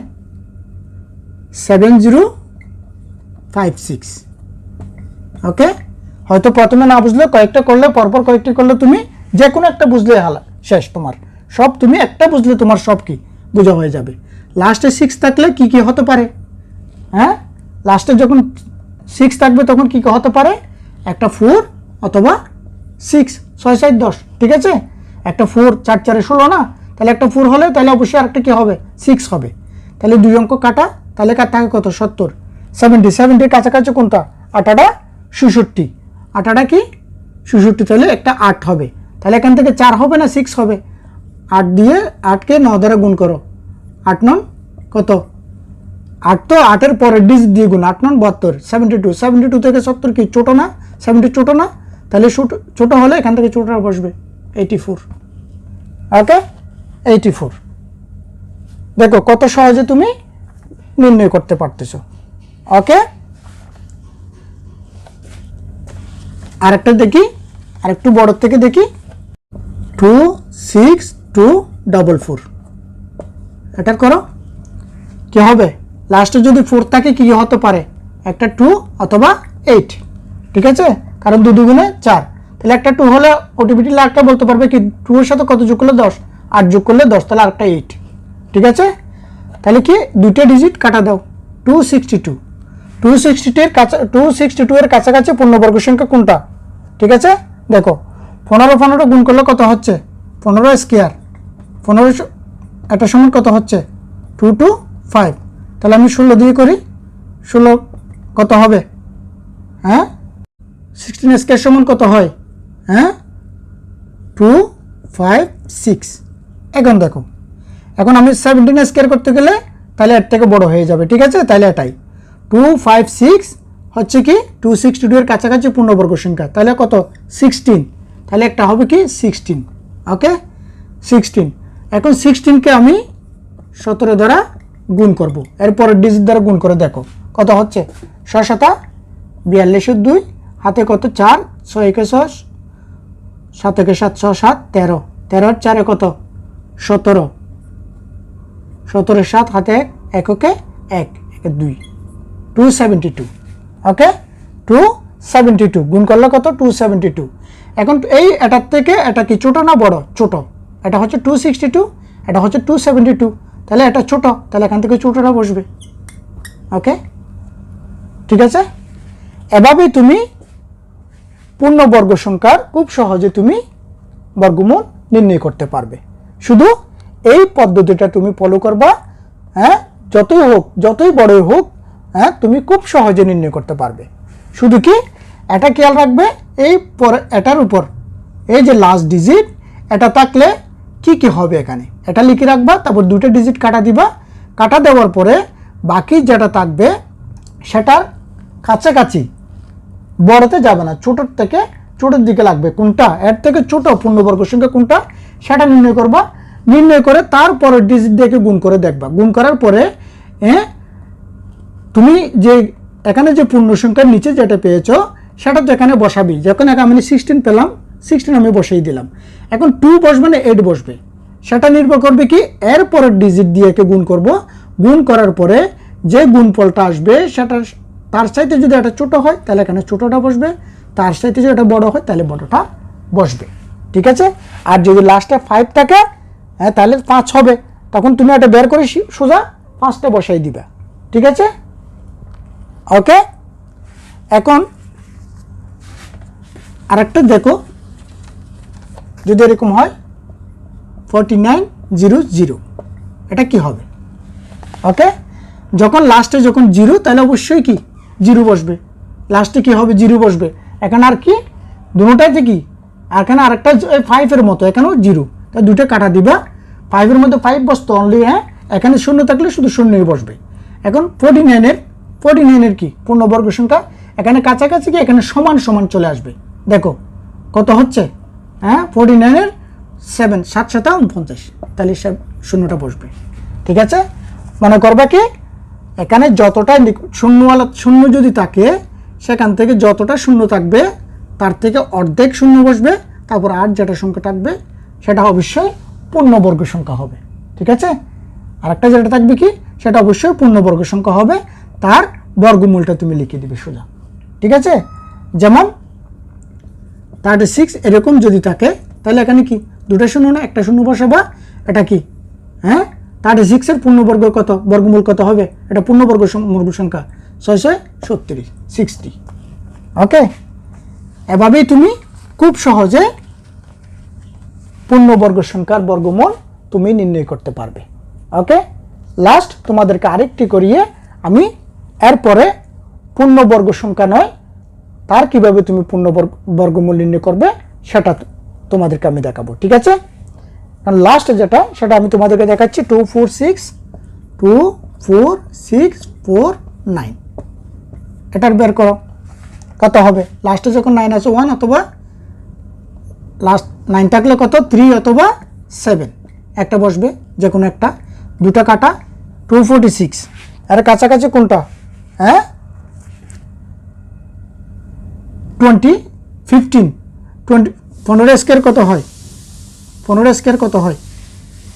7056। ওকে, হয়তো প্রথমে না বুঝলে কয়েকটা করলে পরপর কয়েকটি করলে তুমি যে কোনো একটা বুঝলে হালা শেষ, তোমার সব তুমি একটা বুঝলে তোমার সব কি বোঝা হয়ে যাবে। লাস্টে 6 থাকলে কি কি হতে পারে? হ্যাঁ, লাস্টে যখন 6 থাকবে তখন কি কি হতে পারে? একটা 4 অথবা 6, 6 7 10, ঠিক আছে? একটা 4 4 4 16 না, তাহলে একটা 4 হলে তাহলে অবশ্যই আরেকটা কি হবে? 6 হবে। তাহলে 2 অঙ্ক কাটা, তাহলে কার থাকে কত? 70। 70 কাছাকাছি কোনটা? 8টা 66, 8টা কি 66, তাহলে একটা 8 হবে। তাহলে এখান থেকে 4 হবে না 6 হবে? 8 দিয়ে 8কে 9 দ্বারা গুণ করো, 8 9 কত? 8 তো 8-এর পরের ডিজিট দিয়ে গুণ, 8 9 72, 72 থেকে 70 কি ছোট না? 70 ছোট না, তাহলে ছোট হলে এখান থেকে ছোটটা বসবে 84। ওকে, 84। দেখো কত সহজে তুমি নির্ণয় করতে পারতেছো। ওকে, আরেকটা দেখি, আরেকটু বড় থেকে দেখি। 26244, এটা করো, কি হবে? লাস্টে যদি 4 থাকে কি হতে পারে? একটা 2 অথবা 8, ঠিক আছে? কারণ 2 2 4, তাহলে একটা 2 হলে অটোমেটিকলি আরেকটা বলতে পারবে কি 2 এর সাথে কত যোগ করলে 10, 8 যোগ করলে 10, তাহলে আরেকটা 8, ঠিক আছে? তাহলে কি দুইটা ডিজিট কাটা দাও। 262, 262 এর কাছাকাছি পূর্ণবর্গ সংখ্যা কোনটা? ঠিক আছে, দেখো 15 গুণ করলে কত হচ্ছে? 15 স্কয়ার, 15 এটা সমান কত হচ্ছে? 225। তাহলে আমি 16 দিয়ে করি, 16 কত হবে? হ্যাঁ, 16 স্কয়ার সমান কত হয়? হ্যাঁ, 256। এখন দেখো, এখন আমি 17 স্কয়ার করতে গেলে তাহলে এর থেকে বড় হয়ে যাবে, ঠিক আছে? তাহলে এটাই 256 হচ্ছে কি 262 এর কাছাকাছি পূর্ণবর্গ সংখ্যা, তাহলে কত? 16, তাহলে একটা হবে কি 16। ওকে, 16। এখন 16কে আমি 17 দ্বারা গুণ করব, এরপরের ডিজিট দ্বারা গুণ করে দেখো কত হচ্ছে? 6 7 42 2, হাতে কত? 4, 6 1 6, 7 1 7 6 7 13, 13 4 কত? 17, 17 7 হাতে 1 1 1 2, 272। ওকে, 272 গুণ করলে কত? 272। এখন এই এটার থেকে এটা কি ছোট না বড়? ছোট। এটা হচ্ছে 262, এটা হচ্ছে 272, তাহলে এটা ছোট, তাহলে এখান থেকে ছোটটা বসবে। ওকে, ঠিক আছে? এভাবেই তুমি পূর্ণবর্গ সংখ্যার খুব সহজে তুমি বর্গমূল নির্ণয় করতে পারবে। শুধু এই পদ্ধতিটা তুমি ফলো করবা, হ্যাঁ, যতই হোক, যতই বড়ই হোক, হ্যাঁ, তুমি খুব সহজে নির্ণয় করতে পারবে। শুধু কি এটা খেয়াল রাখবে, এই এটার উপর এই যে লাস্ট ডিজিট এটা থাকলে কি কি হবে এখানে এটা লিখে রাখবা, তারপর দুটো ডিজিট কাটা দিবা। কাটা দেওয়ার পরে বাকি যেটা থাকবে সেটার কাছাকাছি, বড়তে যাবে না, ছোটোর থেকে ছোটোর দিকে লাগবে। কোনটা এর থেকে ছোট পূর্ণবর্গ সংখ্যা কোনটা সেটা নির্ণয় করবা। নির্ণয় করে তারপরে ডিজিট দেখে গুণ করে দেখবা। গুণ করার পরে তুমি যে এখানে যে পূর্ণ সংখ্যার নিচে যেটা পেয়েছো সেটা যেখানে বসাবি, যখন আমি 16 পেলাম, 16 আমি বসিয়ে দিলাম। এখন 2 বসবে না 8 বসবে, সেটা নির্ভর করবে কি এর পরের ডিজিট দিয়ে একে গুণ করব। গুণ করার পরে যে গুণফলটা আসবে সেটা তার চাইতে যদি এটা ছোট হয় তাহলে এখানে ছোটটা বসবে, তার চাইতে যদি এটা বড় হয় তাহলে বড়টা বসবে, ঠিক আছে? আর যদি লাস্টে 5 থাকে, হ্যাঁ, তাহলে 5 হবে, তখন তুমি এটা বের করে সোজা 5টা বসাই দিবে, ঠিক আছে? ওকে, এখন আরেকটা দেখো, যদি এরকম হয় 4900, এটা কি হবে? ওকে, যখন লাস্টে যখন 0 তাহলে অবশ্যই কি 0 বসবে, লাস্টে কি হবে 0 বসবে। এখানে আর কি দুটোটাইতে কি, এখানে আরেকটা 5-এর মতো, এখানেও 0, তাই দুটো কাটা দিবা। 5-এর মধ্যে 5 বসতো অনলি, হ্যাঁ, এখানে 0 থাকলে শুধু 0ই বসবে। এখন 49-এর কি পূর্ণবর্গ সংখ্যা এখানে কাছাকাছি কি এখানে সমান সমান চলে আসবে। দেখো কত হচ্ছে, হ্যাঁ, 49-এর 7 7 7 49, তাহলে 0টা বসবে, ঠিক আছে? মনে করবা কি এখানে যতটা শূন্য যদি থাকে সেখান থেকে যতটা শূন্য থাকবে তার থেকে অর্ধেক শূন্য বসবে, তারপর আর যেটা সংখ্যা থাকবে সেটা অবশ্যই পূর্ণবর্গ সংখ্যা হবে, ঠিক আছে? আরেকটা যেটা থাকবে কি সেটা অবশ্যই পূর্ণবর্গ সংখ্যা হবে, তার বর্গমূলটা তুমি লিখে দিবে সোজা। ঠিক আছে, যেমন 36 এরকম যদি থাকে তাহলে এখানে কি দুটো শূন্য না একটা শূন্য বসাবা, এটা কি হ্যাঁ 36 এর পূর্ণবর্গ কত, বর্গমূল কত হবে, এটা পূর্ণবর্গ সংখ্যা 636 60। ওকে, এভাবেই তুমি খুব সহজে পূর্ণবর্গ সংখ্যার বর্গমূল তুমি নির্ণয় করতে পারবে। ওকে, লাস্ট তোমাদেরকে আরেকটি করিয়ে আমি এরপরে পূর্ণবর্গ সংখ্যা নয় তার কিভাবে তুমি বর্গমূল নির্ণয় করবে সেটা তোমাদেরকে আমি দেখাবো। ঠিক আছে, লাস্ট যেটা সেটা আমি তোমাদেরকে দেখাচ্ছি 2 4 6 2 4 6 4 9। এটার বের করো কত হবে, লাস্টে যখন 9 আছে 1 অথবা লাস্ট 9 থাকলে কত 3 অথবা 7 একটা বসবে, যে কোনো একটা, দুটা কাটা 246 এর কাছাকাছি কোনটা, হ্যাঁ 20 15 20 15 স্কয়ার কত হয়, 15 স্কয়ার কত হয়,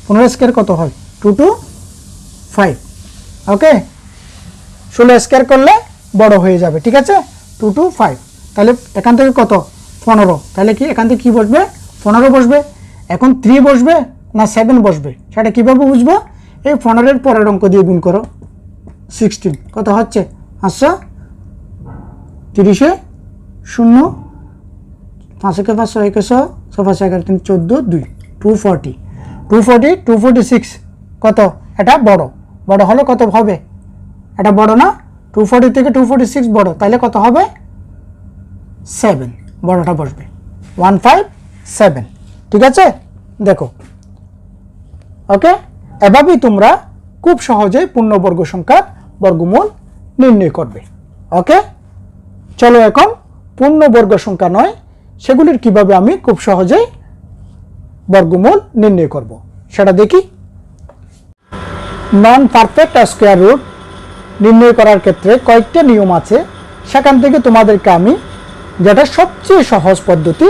15 স্কয়ার কত হয় 2 to 5। ওকে, 16 স্কয়ার করলে বড় হয়ে যাবে। ঠিক আছে, 2 to 5, তাহলে এখান থেকে কত 15, তাহলে কি এখান থেকে কি বসবে 15 বসবে। এখন 3 বসবে না 7 বসবে সেটা কিভাবে বুঝবো, এই 15 এর পরের অঙ্ক দিয়ে গুণ করো 16 কত হচ্ছে 530 0 5 একে 5 6 একে 6 5 11 3 14 2 240 240 246 কত, এটা বড়, বড় হলে কত হবে, এটা বড় না 240 থেকে 246 বড়, তাহলে কত হবে 7, বড়টা বসবে 157। ঠিক আছে, দেখো। ওকে, এভাবেই তোমরা খুব সহজেই পূর্ণবর্গ সংখ্যার বর্গমূল নির্ণয় করবে। ওকে, চলো এখন পূর্ণবর্গ সংখ্যা নয় সেগুলির কিভাবে আমি খুব সহজেই বর্গমূল নির্ণয় করব সেটা দেখি। নন পারফেক্ট স্কয়ার রুট নির্ণয় করার ক্ষেত্রে কয়েকটা নিয়ম আছে, সেখান থেকে তোমাদেরকে আমি যেটা সবচেয়ে সহজ পদ্ধতি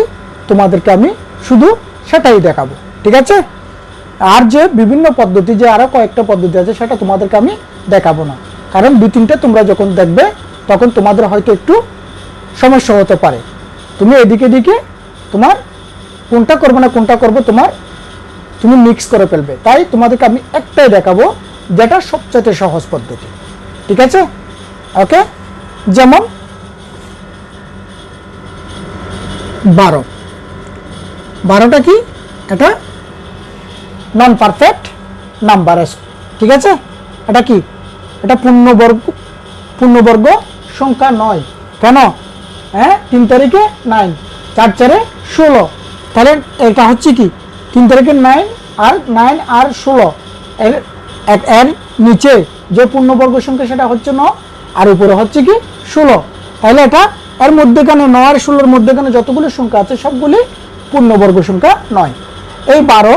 তোমাদেরকে আমি শুধু সেটাই দেখাবো। ঠিক আছে, আর যে বিভিন্ন পদ্ধতি, যে আরও কয়েকটা পদ্ধতি আছে সেটা তোমাদেরকে আমি দেখাবো না, কারণ 2-3টে তোমরা যখন দেখবে তখন তোমাদের হয়তো একটু সমস্যা হতে পারে, তুমি এদিকে দিকে তোমার কোনটা করবো না কোনটা করবো তুমি মিক্স করে ফেলবে। তাই তোমাদেরকে আমি একটাই দেখাবো যেটা সবচেয়ে সহজ পদ্ধতি। ঠিক আছে, ওকে, যেমন 12টা কি, এটা নন পারফেক্ট নাম্বার। ঠিক আছে, এটা কি, এটা পূর্ণবর্গ সংখ্যা নয়। কেন, হ্যাঁ 3 তারিখে 9 4 4 16, তাহলে এটা হচ্ছে কি 3 তারিখে 9 আর 16 এর নিচে যে পূর্ণবর্গ সংখ্যা সেটা হচ্ছে 9 আর উপরে হচ্ছে কি 16, তাহলে এটা এর মধ্যেখানে 9 আর 16 এর মধ্যেখানে যতগুলো সংখ্যা আছে সবগুলি পূর্ণবর্গ সংখ্যা নয়। এই 12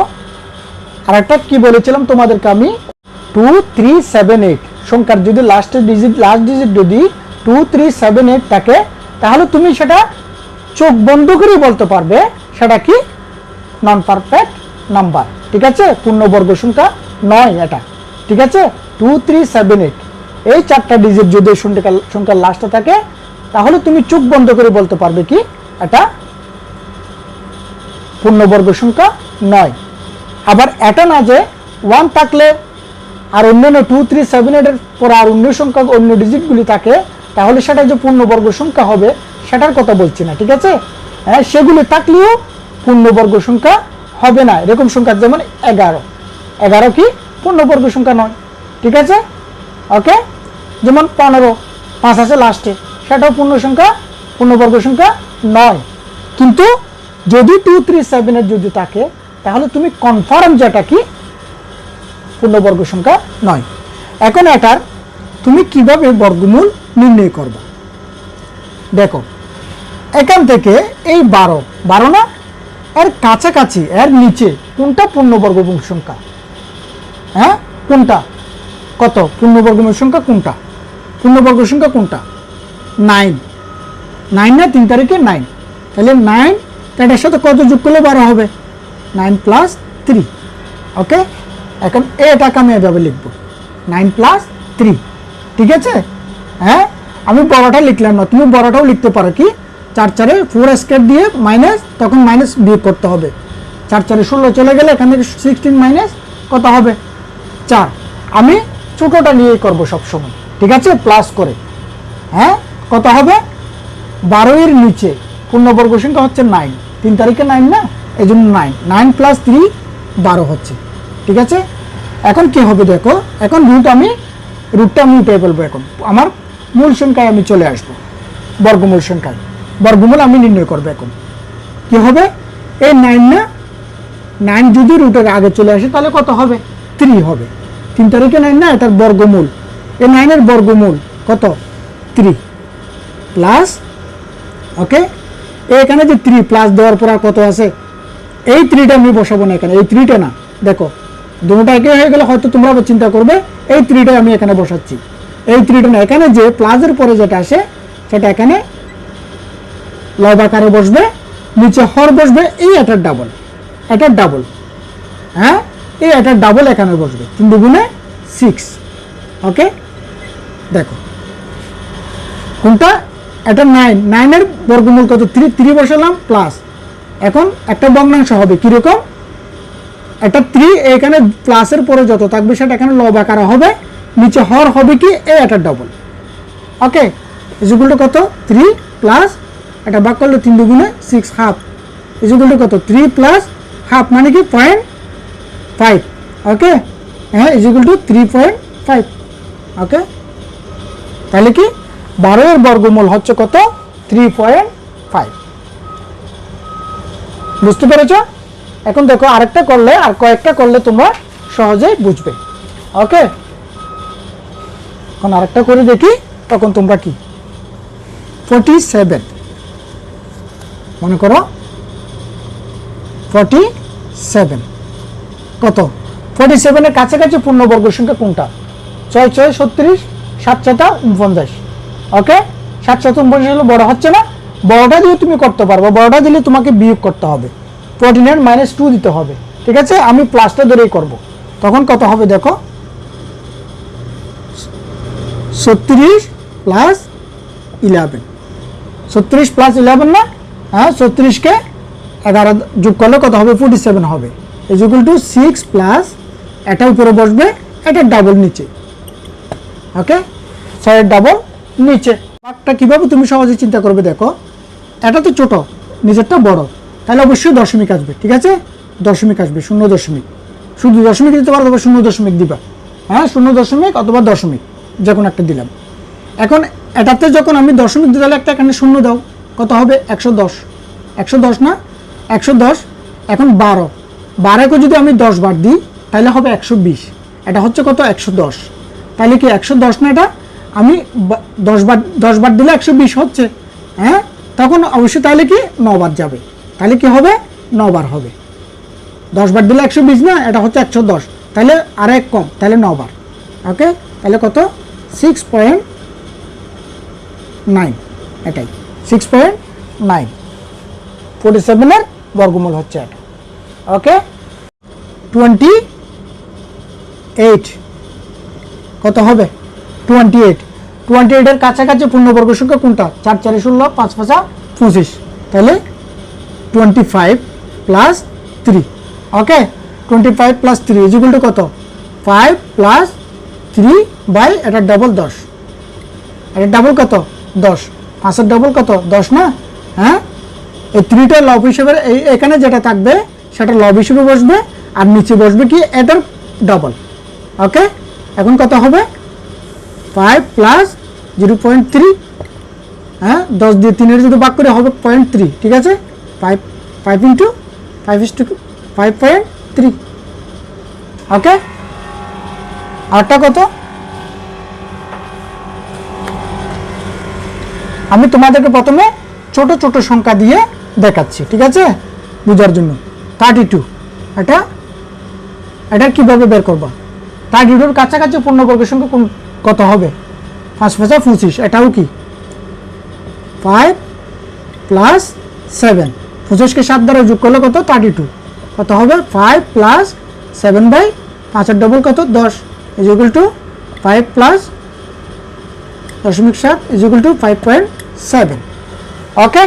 আর একটা কি বলেছিলাম তোমাদেরকে আমি 2 3 7 8 সংখ্যার যদি লাস্ট ডিজিট যদি 2 3 7 8 থাকে তাহলে তুমি সেটা চোখ বন্ধ করে বলতে পারবে সেটা কি নন পারফেক্ট নাম্বার। ঠিক আছে, পূর্ণবর্গ সংখ্যা নয় এটা। ঠিক আছে, 2 3 7 8 এই 4টা ডিজিট যদি সংখ্যার লাস্টে থাকে তাহলে তুমি চোখ বন্ধ করে বলতে পারবে কি এটা পূর্ণবর্গ সংখ্যা নয়। আবার এটা না যে 1 থাকলে আর অন্যান্য 2 3 7 8 এর পর আর অন্য সংখ্যা অন্য ডিজিটগুলি থাকে তাহলে সেটা যে পূর্ণবর্গ সংখ্যা হবে সেটার কথা বলছি না। ঠিক আছে, হ্যাঁ সেগুলি থাকলেও পূর্ণবর্গ সংখ্যা হবে না। এরকম সংখ্যা যেমন 11 কি পূর্ণবর্গ সংখ্যা নয়। ঠিক আছে, ওকে, যেমন 15 5 আছে লাস্টে, সেটাও পূর্ণবর্গ সংখ্যা নয়। কিন্তু যদি 2 3 7 8 যদি থাকে তাহলে তুমি কনফার্ম যেটা কি পূর্ণবর্গ সংখ্যা নয়। এখন এটার তুমি কিভাবে বর্গমূল নির্ণয় করবে, দেখো এখান থেকে এই 12 না এর কাছাকাছি এর নিচে কোনটা পূর্ণবর্গ সংখ্যা, হ্যাঁ কোনটা কত পূর্ণবর্গ সংখ্যা কোনটা, পূর্ণবর্গ সংখ্যা কোনটা 9 না 3 তারিখে 9, তাহলে 9 এটার সাথে কত যোগ করলে 12 হবে 9 + 3। ওকে, এখন এটাকে আমি এভাবে লিখব 9 প্লাস 3, ঠিক আছে? হ্যাঁ, আমি বড়টা লিখলাম না, তুমি বড়টাও লিখতে পারো। কি 4 4-এ 4 স্কয়ার দিয়ে মাইনাস, তখন মাইনাস বিয়োগ করতে হবে। 4 4-এ 16 চলে গেলে এখান থেকে 16 মাইনাস কত হবে? 4। আমি ছোটটা নিয়েই করবো সবসময়, ঠিক আছে? প্লাস করে, হ্যাঁ, কত হবে? 12 এর নিচে পূর্ণবর্গ সংখ্যা হচ্ছে 9, 3 তারিখে 9 না, এই জন্য 9 প্লাস 3 12 হচ্ছে, ঠিক আছে? এখন কি হবে দেখো, এখন রুটটা আমি উঠে ফেলবো। এখন আমার মূল সংখ্যায় আমি চলে আসবো, বর্গমূল সংখ্যায়। বর্গমূল আমি নির্ণয় করবো। এখন কি হবে? এই 9 না, 9 যদি রুটের আগে চলে আসে তাহলে কত হবে? 3 হবে। 3 তারিখে 9 না, এটার বর্গমূল, এই 9-এর বর্গমূল কত? 3 প্লাস, ওকে, এখানে যে 3 প্লাস দেওয়ার পর আর কত আছে? এই 3টা আমি বসাবো না এখানে, এই 3টা না, দেখো দুটোটা একই হয়ে গেলে হয়তো তোমরা আবার চিন্তা করবে এই 3টা আমি এখানে বসাচ্ছি। এই 3টা না, এখানে যে প্লাসের পরে যেটা আসে সেটা এখানে লব আকারে বসবে, নিচে হর বসবে, এই এটার ডাবল, এটার ডাবল, হ্যাঁ, এই এটার ডাবল এখানে বসবে। 3 দুগুণে 6, ওকে। দেখো কোনটা? এটা 9-এর বর্গমূল কত? 3 বসালাম প্লাস, এখন একটা ভগ্নাংশ হবে কিরকম? একটা 3 এখানে প্লাসের পরে যত থাকবে সেটা এখানে লব আকারে হবে, নিচে হর হবে কি এই এটার ডাবল, ওকে। ইকুয়াল টু কত? 3 প্লাস, এটা ভাগ করলে 3 দুগুণে 6 হাফ, ইকুয়াল টু কত? 3 প্লাস হাফ মানে কি 0.5, ওকে। হ্যাঁ, ইকুয়াল টু 3.5, ওকে। তাহলে কি 12 এর বর্গমূল হচ্ছে কত? 3.5, বুঝতে পেরেছ? এখন দেখো আরেকটা করলে, আর কয়েকটা করলে তোমরা সহজেই বুঝবে, ওকে। এখন আরেকটা করে দেখি, তখন তোমরা কি 47, মনে করো 47 কত? 47 এর কাছাকাছি পূর্ণবর্গ সংখ্যা কোনটা? 6 6 36, 7 7 49, ওকে। 7 7 49 হলো বড়, হচ্ছে না? বড়টা দিয়ে তুমি করতে পারবে, বড়টা দিলে তোমাকে বিয়োগ করতে হবে, 49 মাইনাস 2 দিতে হবে, ঠিক আছে? আমি প্লাসটা ধরেই করব, তখন কত হবে দেখো? 36 প্লাস 11, 36 প্লাস 11 না, হ্যাঁ, 36-কে 11 যোগ করলে কত হবে? 47 হবে। ইকুয়াল টু 6 প্লাস, এটা উপরে বসবে, এটা ডাবল নিচে, ওকে, 6-এর ডাবল নিচে। ভাগটা কিভাবে তুমি সহজে চিন্তা করবে দেখো, এটা তো ছোট, নিচেরটা বড়, তাহলে অবশ্যই দশমিক আসবে, ঠিক আছে? দশমিক আসবে, 0 দশমিক, শুধু দশমিক দিতে পারো, তবে 0 দশমিক দিবা, হ্যাঁ, 0 দশমিক অথবা দশমিক যে কোনো একটা দিলাম। এখন এটাতে যখন আমি দশমিক দিতে হলে একটা এখানে 0 দাও, কত হবে? 110, 110 না, 110। এখন 12কে যদি আমি 10 বার দিই তাহলে হবে 120, এটা হচ্ছে কত? 110। তাহলে কি 110 না, এটা আমি 10 বার দিলে 120 হচ্ছে, হ্যাঁ, তখন অবশ্যই তাহলে কি 9 বার যাবে, তাহলে কি হবে? 9 বার হবে। 10 বার দিলে 120 না, এটা হচ্ছে 110, তাহলে আর এক কম, তাহলে 9 বার, ওকে। তাহলে কত? 6.9, এটাই 6.9, 47-এর বর্গমূল হচ্ছে এটা, ওকে। 28 কত হবে? 28-এর কাছাকাছি পূর্ণবর্গ সংখ্যা কোনটা? 4 4 16, 5 5 25, তাহলে 25 plus 3, okay. 25 plus 3 equal to কত? 5 প্লাস 3 বাই এটা ডাবল 10, এটা ডাবল কত? 10, 5-এর ডাবল কত? 10 না, হ্যাঁ। এই 3টা লব হিসেবে, এখানে যেটা থাকবে সেটা লব হিসেবে বসবে, আর নিচে বসবে কি এটার ডাবল, ওকে। এখন কত হবে? 5 প্লাস 0.3, হ্যাঁ, 10 দিয়ে 3-এর যদি ভাগ করে হবে 0.3, ঠিক আছে? 5 ইন্টু 5.3, ওকে। আরটা কত? আমি তোমাদেরকে প্রথমে ছোট ছোট সংখ্যা দিয়ে দেখাচ্ছি, ঠিক আছে, বোঝার জন্য। 32, এটা কিভাবে বের করবা? 32-এর কাছাকাছি পূর্ণবর্গ সংখ্যা কত হবে? 5 5 25, এটাও কি 5 প্লাস 7, 25-কে 7 দ্বারা যোগ করলে কত? 32, কত হবে? 5 প্লাস 7 বাই 5-এর ডবল কত? 10, equal to 5 plus 0.7 is equal two 5.7। ওকে,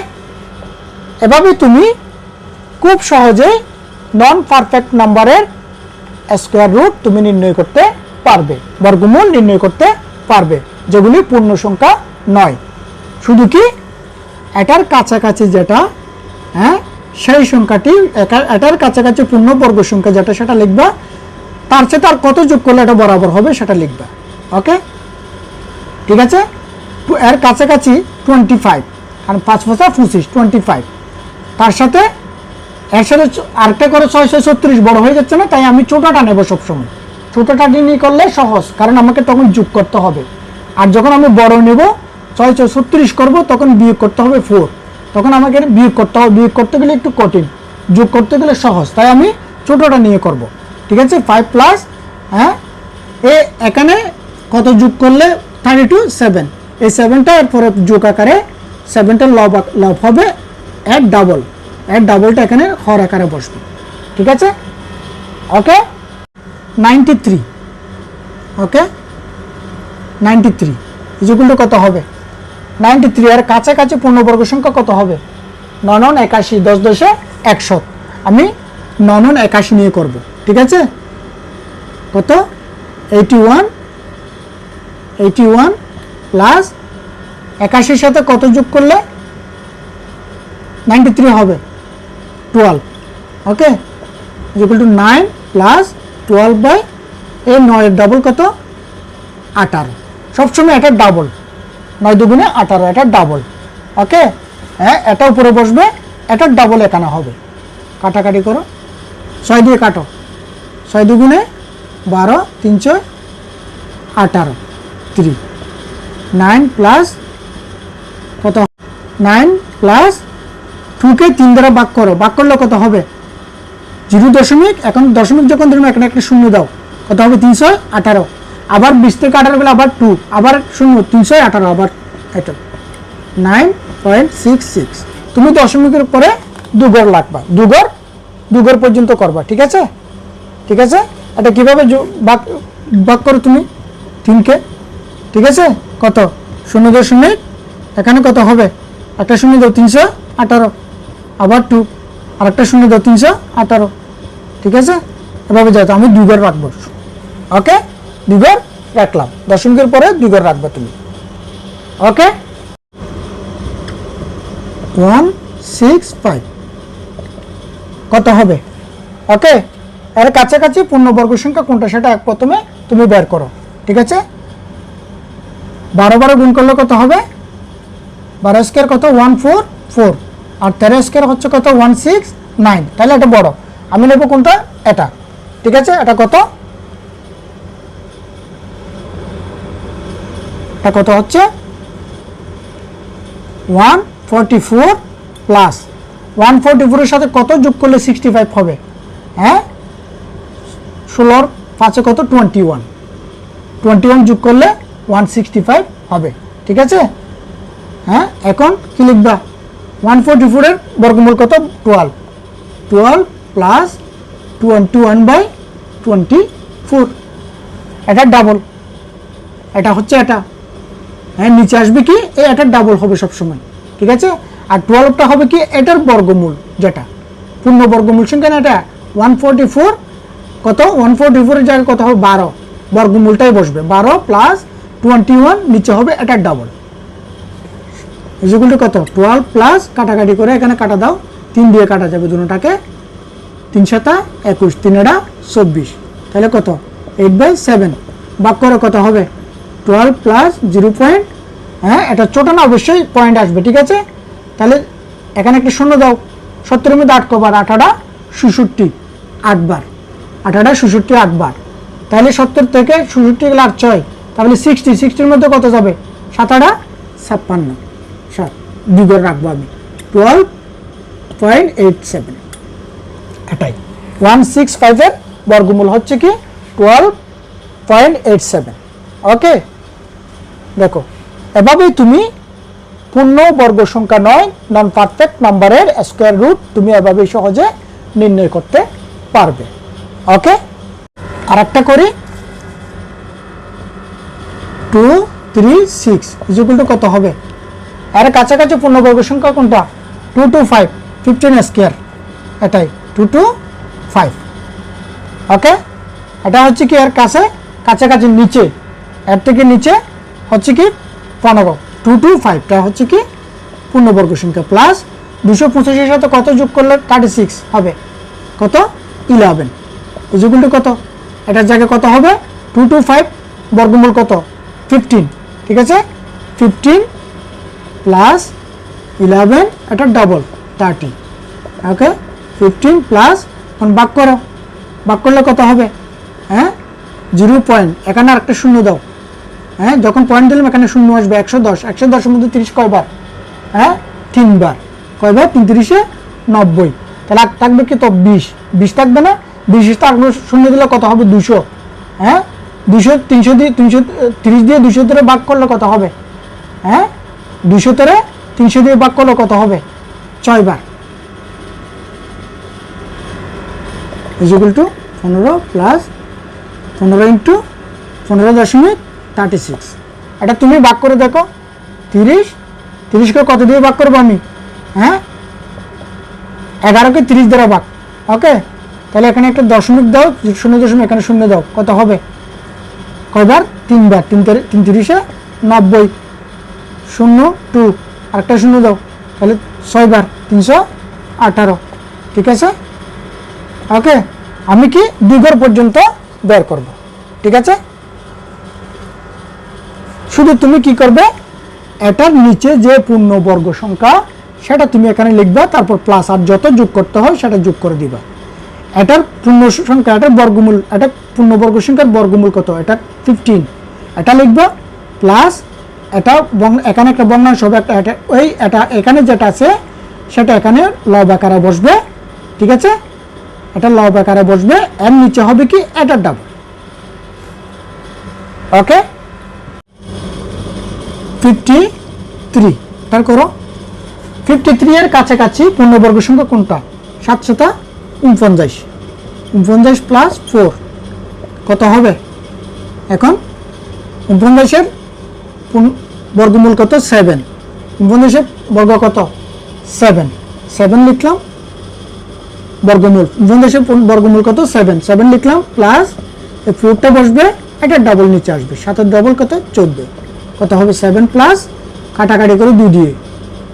এভাবে তুমি খুব সহজে নন পারফেক্ট নাম্বারের স্কোয়ার রুট তুমি নির্ণয় করতে পারবে, বর্গমূল নির্ণয় করতে পারবে, যেগুলি পূর্ণ সংখ্যা নয়। শুধু কি এটার কাছাকাছি যেটা, হ্যাঁ, সেই সংখ্যাটি এটার কাছাকাছি পূর্ণ বর্গ সংখ্যা যেটা সেটা লিখবা, তার সাথে আর কত যোগ করলে এটা বরাবর হবে সেটা লিখবা। ওকে, ঠিক আছে। এর কাছাকাছি 25, কারণ 5 × 5 = 25, 25। তার সাথে এর সাথে আরেকটা করে 636 বড় হয়ে যাচ্ছে না, তাই আমি ছোটটা নেব সবসময়। ছোটটা নিয়ে করলে সহজ, কারণ আমাকে তখন যোগ করতে হবে। আর যখন আমি বড় নেব 636 করব, তখন বিয়োগ করতে হবে 4, তখন আমাকে বিয়োগ করতে হবে। বিয়োগ করতে গেলে একটু কঠিন, যোগ করতে গেলে সহজ, তাই আমি ছোটটা নিয়ে করব। ঠিক আছে, 5 প্লাস, হ্যাঁ, এখানে কত যোগ করলে 32, 7। এই 7টা এরপরে যোগ আকারে 7টার লব হবে এর ডাবল, এর ডাবলটা এখানে হর আকারে বসবে। ঠিক আছে, ওকে। 93, ওকে, 93 ইজ ইকুয়াল টু কত হবে? 93 এর কাছাকাছি পূর্ণবর্গ সংখ্যা কত হবে? 9 9 81, 10 10 100। আমি 9 9 81 নিয়ে করব। ঠিক আছে, কত? 81 প্লাস 81 সাথে কত যোগ করলে 93 হবে? 12। Okay, is equal to 9 plus 12 by এই 9 এর ডাবল কত? 18। সবসময় এটা ডাবল, 9 দুগুণে 18, এটা ডাবল। ওকে, হ্যাঁ, এটা উপরে বসবে, এটার ডাবল এখানে হবে। কাটাকাটি করো, 6 দিয়ে কাটো, 6 দুগুণে 12, 3 6 18, 3। 9 প্লাস কত? 9 প্লাস 2কে 3 দ্বারা ভাগ করো, ভাগ করলে কত হবে? 0. এখন দশমিক যখন ধরুন এখানে একটা শূন্য দাও, কত হবে? 318। আবার 20 থেকে 18 গেলে আবার 2, আবার 0, 318, আবার এটা 9.66। তুমি দশমিকের পরে দুগর লাগবা, দুগর পর্যন্ত করবা। ঠিক আছে, ঠিক আছে। এটা কিভাবে ভাগ করো তুমি 3কে? ঠিক আছে, কত? 0. এখানে কত হবে? একটা 0 দাও, 318, আবার 2, আর একটা 0 দাও, 318। ঠিক আছে, এভাবে যাও। আমি দুগর রাখবো। ওকে, দুগর রাখলাম, দশমিকের পরে দুগর রাখবা তুমি। ওকে, 165 কত হবে? ওকে, এর কাছাকাছি পূর্ণবর্গ সংখ্যা কোনটা সেটা প্রথমে তুমি বের করো। ঠিক আছে, 12 গুণ করলে কত হবে? 12 স্কয়ার কত? 144, আর 13 স্কয়ার হচ্ছে কত? 169। তাহলে এটা বড়, আমি নেব কোনটা? এটা। ঠিক আছে, এটা কত? এটা কত হচ্ছে? 144 প্লাস 144 এর সাথে কত যোগ করলে 65 হবে? হ্যাঁ, 16 5 কত? 21 যোগ করলে 165 হবে। ঠিক আছে, হ্যাঁ। এখন কি লিখবা? 144 এর বর্গমূল কত? 12 প্লাস 21/24। এটা ডাবল, এটা হচ্ছে এটা, হ্যাঁ, নিচে আসবে কি? এটার ডাবল হবে সবসময়। ঠিক আছে, আর 12টা হবে কি? এটার বর্গমূল, যেটা পূর্ণ বর্গমূল সংখ্যা না এটা। 144 কত? 144 এর জায়গায় কত হবে? 12, বর্গমূলটাই বসবে। 12 প্লাস 21 নিচে হবে এটার ডাবল, ইকুয়াল টু কত? 12 প্লাস কাটাকাটি করে এখানে কাটা দাও, 3 দিয়ে কাটা যাবে দুটোটাকে, 3 7 21, 3 এটা 24। তাহলে কত? 8/7 ভাগ করে কত হবে? 12 প্লাস 0. হ্যাঁ, এটা ছোট না, অবশ্যই পয়েন্ট আসবে। ঠিক আছে, তাহলে এখানে একটা শূন্য দাও। 70 এর মধ্যে 8 কবার? 8 66, 8 বার। 8 66, 8 বার। তাহলে 70 থেকে 66 গেলে 8 6, তাহলে 60 এর মধ্যে কত যাবে? 7 56, 7 দুগর রাখবো আমি, 12.87। এটাই 165 এর বর্গমূল হচ্ছে কি? 12.87। ওকে, দেখো, এভাবেই তুমি পূর্ণ বর্গ সংখ্যা নয়, নন পারফেক্ট নাম্বারের স্কয়ার রুট তুমি এভাবেই সহজে নির্ণয় করতে পারবে। ওকে, আর একটা করি, 2 3 6 ইকুয়াল টু কত হবে? এর কাছাকাছি পূর্ণবর্গ সংখ্যা কোনটা? 2 to 5 15 স্কয়ার, এটাই 2 to 5। ওকে, এটা হচ্ছে কি এর কাছাকাছি নিচে, এর থেকে নিচে হচ্ছে কি 15, 2 to 5 টা হচ্ছে কি পূর্ণবর্গ সংখ্যা। প্লাস 285 এর সাথে কত যোগ করলে 36 হবে? কত? 11 ইকুয়াল টু কত? এটার জায়গায় কত হবে? 2 to 5 বর্গমূল কত? 15, ঠিক আছে? 15 প্লাস 11, এটা ডাবল 30। ওকে, 15 প্লাস, এখন ভাগ করো, ভাগ করলে কত হবে? হ্যাঁ, 0 পয়েন্ট, এখানে আরেকটা শূন্য দাও। হ্যাঁ, যখন পয়েন্ট দিলাম এখানে শূন্য আসবে। 110, 110 এর মধ্যে 30 কয়বার? হ্যাঁ, 3 বার। কয়বার? 3 3 90। তাহলে থাকবে কি? তো 20, 20 থাকবে না? 20 থাকবে, শূন্য দিলে কত হবে? 200। হ্যাঁ, 200 300 দিয়ে 330 দিয়ে 200 ধরে ভাগ করলে কত হবে? হ্যাঁ, 200 ধরে 300 দিয়ে ভাগ করলে কত হবে? 6 বার। Equal to 15 plus 15 into 15.36। এটা তুমি ভাগ করে দেখো। 30 কে কত দিয়ে ভাগ করবো আমি? হ্যাঁ, 11 কে 30 দ্বারা ভাগ। ওকে, তাহলে এখানে একটা দশমিক দাও, 0.0 এখানে শূন্য দাও, কত হবে? কয়বার? 3 বার। 3 30 90, 0 2, আরেকটা শূন্য দাও, তাহলে 6 বার, 318। ঠিক আছে? ওকে, আমি কি 2 ঘর পর্যন্ত বের করব। ঠিক আছে? শুধু তুমি কি করবে? এটার নিচে যে পূর্ণবর্গ সংখ্যা সেটা তুমি এখানে লিখবা, তারপর প্লাস, আর যত যোগ করতে হয় সেটা যোগ করে দিবা। এটার পূর্ণ সংখ্যা, এটার বর্গমূল, এটা পূর্ণবর্গ সংখ্যার বর্গমূল কত? এটা 15, এটা লিখবা। প্লাস এটা এখানে একটা ভগ্নাংশ হবে, এটা এখানে যেটা আছে সেটা এখানে লব আকারে বসবে। ঠিক আছে? এটা লব আকারে বসবে, এর নিচে হবে কি? এটার ডাবল। ওকে, 53 তার করো। 53 এর কাছাকাছি পূর্ণবর্গ সংখ্যা কোনটা? 749 প্লাস 4 কত হবে? এখন 49 এর বর্গমূল কত? 7। 49 এর বর্গ কত? 7 লিখলাম, বর্গমূল 49 এর বর্গমূল কত? 7 লিখলাম। প্লাস এই 4টা বসবে, এটা ডাবল নিচে আসবে। 7 এর ডাবল কত? 14। কত হবে? 7 প্লাস, কাটাকাটি করে 2 দিয়ে,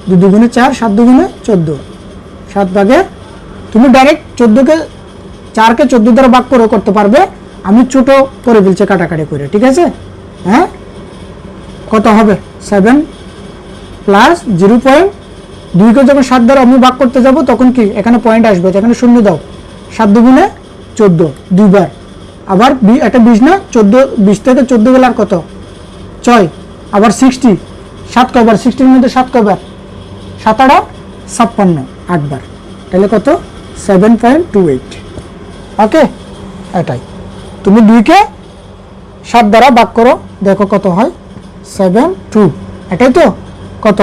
2 দুগুণে 4, 7 দুগুণে 14, 7 ভাগের, তুমি ডাইরেক্ট 14কে 4কে 14 দ্বারা ভাগ করে করতে পারবে, আমি ছোট করে ফেলছি কাটাকাটি করে। ঠিক আছে? হ্যাঁ, কত হবে? 7 প্লাস 0.2কে যখন 7 দ্বারা আমি ভাগ করতে যাব তখন কি এখানে পয়েন্ট আসবে, এখানে শূন্য দাও। 7 দুগুণে 14, 2 বার। আবার একটা 20 না, 14, 20 থেকে 14 গেলে আর কত? 6। আবার 60, 7 কয়বার? 60 এর মধ্যে 7 কয়বার? 7 8 56, 8 বার। তাহলে কত? 7.28। ওকে, এটাই। তুমি 2কে 7 দ্বারা ভাগ করো, দেখো কত হয়? 72। এটাই তো? কত?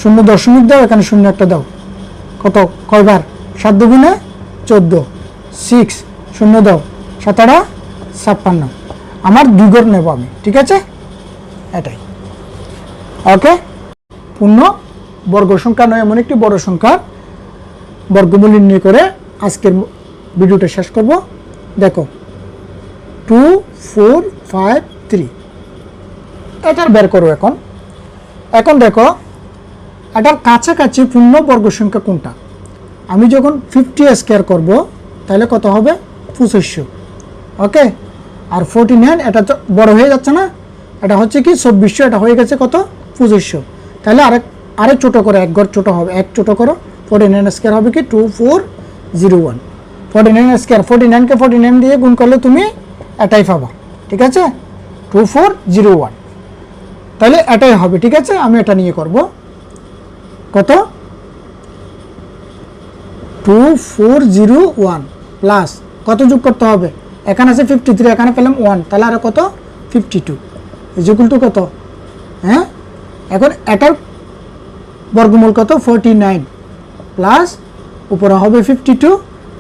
0.0 দাও, এখানে 0 একটা দাও, কত? কয়বার? 7 দুগুণে 14, 6, 0 দাও, 7 8 56। আমার 2 ঘর নেব আমি। ঠিক আছে? এটাই। ওকে, পূর্ণ বর্গ সংখ্যা নয় এমন একটি বড় সংখ্যার বর্গমূল নির্ণয় করে আজকের ভিডিওটা শেষ করব। দেখো 2 4 5 3, এটার বের করো। এখন দেখো এটার কাছাকাছি পূর্ণ বর্গ সংখ্যা কোনটা? আমি যখন 50 স্কয়ার করব তাহলে কত হবে? 2500। ওকে, আর 49 এটা তো বড় হয়ে যাচ্ছে না, এটা হচ্ছে কি 2400, এটা হয়ে গেছে কত? 2500। তাহলে আরেক ছোট করে, এক ঘর ছোট হবে, এক ছোট করো। 49 স্কয়ার হবে কি? 2401। 49 স্কয়ার, 49কে 49 দিয়ে গুণ করলে তুমি এটাই পাবা। ঠিক আছে? 2401, তাহলে এটাই হবে। ঠিক আছে, আমি এটা নিয়ে করব। কত? 2401 প্লাস কত যোগ করতে হবে? এখানে আছে 53, এখানে পেলাম 1, তাহলে আর কত? 52 ইকুয়াল টু কত? হ্যাঁ, এখন এটার বর্গমূল কত? 49 প্লাস উপরে হবে 52,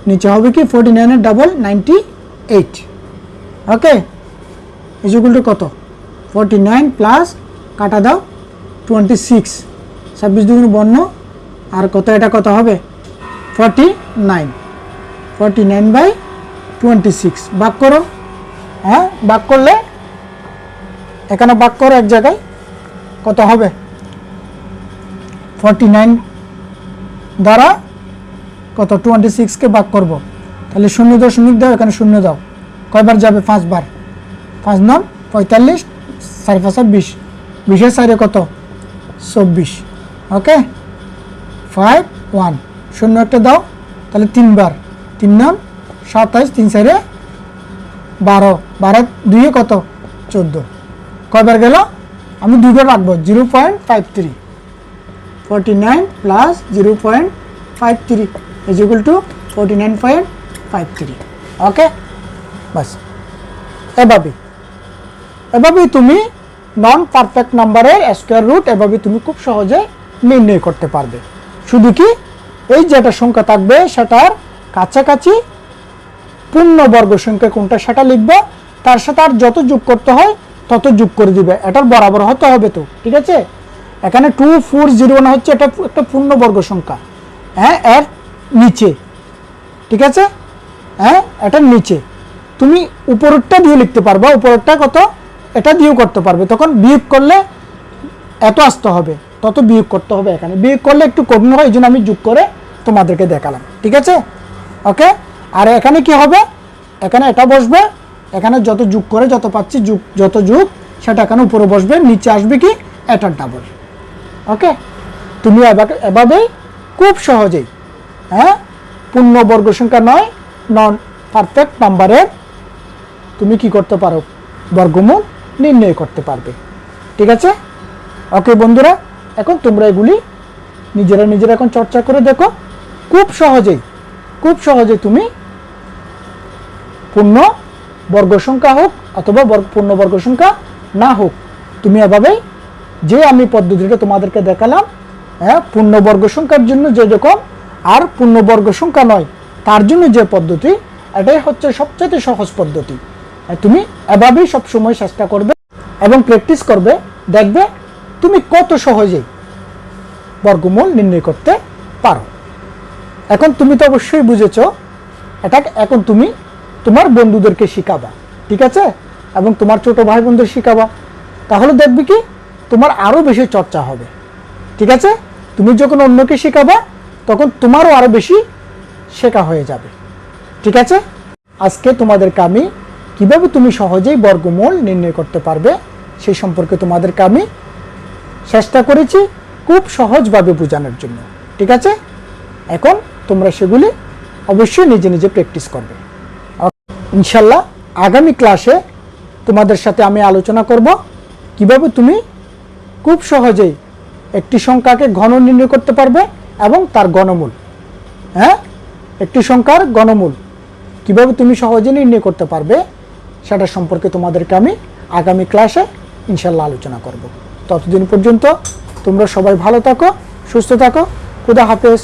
নিচে হবে কি? 49 এর ডাবল 98। ওকে, ইকুয়াল টু কত? 49 প্লাস কাটা দাও 26, 26 দুগুণ 52, আর কত এটা কত হবে 49, 49/26 ভাগ করো। হ্যাঁ, ভাগ করলে এখানে ভাগ করো এক জায়গায়, কত হবে 49 দ্বারা কত 26কে ভাগ করব, তাহলে 0.0 দাও, এখানে 0 দাও, কয়বার যাবে 5 বার, 5 9 45, 4 5 20, 20 4 কত 24। ওকে, 5 1 0 একটা দাও, তাহলে 3 বার, 3 9 27, 3 4 12, 12 2 কত 14, কয়বার গেল, আমি 2 বার রাখবো 0.53, 49 প্লাস 0.53 ইজ ইকুয়াল টু 49.53। ওকে, বাস এভাবেই তুমি নন পারফেক্ট নাম্বারের স্কোয়ার রুট এভাবে তুমি খুব সহজে নির্ণয় করতে পারবে। শুধু কি এই যেটা সংখ্যা থাকবে সেটার কাছাকাছি পূর্ণবর্গ সংখ্যা কোনটা সেটা লিখবে, তার সাথে আর যত যোগ করতে হয় তত যোগ করে দিবে, এটার বরাবর হতে হবে তো, ঠিক আছে। এখানে 2401 হচ্ছে এটা একটা পূর্ণবর্গ সংখ্যা, হ্যাঁ, এর নিচে, ঠিক আছে, হ্যাঁ, এটার নিচে তুমি উপরেরটা দিয়ে লিখতে পারবা, উপরেরটা কত এটা দিয়েও করতে পারবে, তখন বিয়োগ করলে এত আসতে হবে, তত বিয়োগ করতে হবে, এখানে বিয়োগ করলে একটু কম হয়, এই জন্য আমি যোগ করে তোমাদেরকে দেখালাম, ঠিক আছে। ওকে, আর এখানে কি হবে, এখানে এটা বসবে, এখানে যত যোগ করে যত পাচ্ছি যত যোগ সেটা এখানে উপরে বসবে, নিচে আসবে কি এটার ডাবল। ওকে, তুমি এভাবেই খুব সহজেই, হ্যাঁ, পূর্ণবর্গ সংখ্যা নয়, নন পারফেক্ট নাম্বারের তুমি কি করতে পারো, বর্গমূল নির্ণয় করতে পারবে, ঠিক আছে। ওকে বন্ধুরা, এখন তোমরা এগুলি নিজেরা এখন চর্চা করে দেখো, খুব সহজেই তুমি পূর্ণ বর্গ সংখ্যা হোক অথবা পূর্ণ বর্গ সংখ্যা না হোক, তুমি এভাবেই যে আমি পদ্ধতিটা তোমাদেরকে দেখালাম, হ্যাঁ, পূর্ণবর্গ সংখ্যার জন্য যে রকম আর পূর্ণবর্গ সংখ্যা নয় তার জন্য যে পদ্ধতি, এটাই হচ্ছে সবচেয়ে সহজ পদ্ধতি। তুমি এভাবেই সবসময় চেষ্টা করবে এবং প্র্যাকটিস করবে, দেখবে তুমি কত সহজেই বর্গমূল নির্ণয় করতে পারো। এখন তুমি তো অবশ্যই বুঝেছো, এটা এখন তুমি তোমার বন্ধুদেরকে শিখাবা, ঠিক আছে, এবং তোমার ছোট ভাই বোনদের শিখাবা, তাহলে দেখবে কি তোমার আরও বেশি চর্চা হবে, ঠিক আছে। তুমি যখন অন্যকে শিখাবা তখন তোমারও আরও বেশি শেখা হয়ে যাবে, ঠিক আছে। আজকে তোমাদেরকে আমি কিভাবে তুমি সহজেই বর্গমূল নির্ণয় করতে পারবে সেই সম্পর্কে তোমাদেরকে আমি চেষ্টা করেছি খুব সহজভাবে বোঝানোর জন্য, ঠিক আছে। এখন তোমরা সেগুলি অবশ্যই নিজে প্র্যাকটিস করবে। ইনশাল্লাহ আগামী ক্লাসে তোমাদের সাথে আমি আলোচনা করব কিভাবে তুমি খুব সহজেই একটি সংখ্যাকে ঘন নির্ণয় করতে পারবে এবং তার ঘনমূল, হ্যাঁ, একটি সংখ্যার ঘনমূল কিভাবে তুমি সহজে নির্ণয় করতে পারবে সেটা সম্পর্কে তোমাদেরকে আমি আগামী ক্লাসে ইনশাল্লাহ আলোচনা করব। ততদিন পর্যন্ত তোমরা সবাই ভালো থাকো, সুস্থ থাকো, খুদা হাফেজ।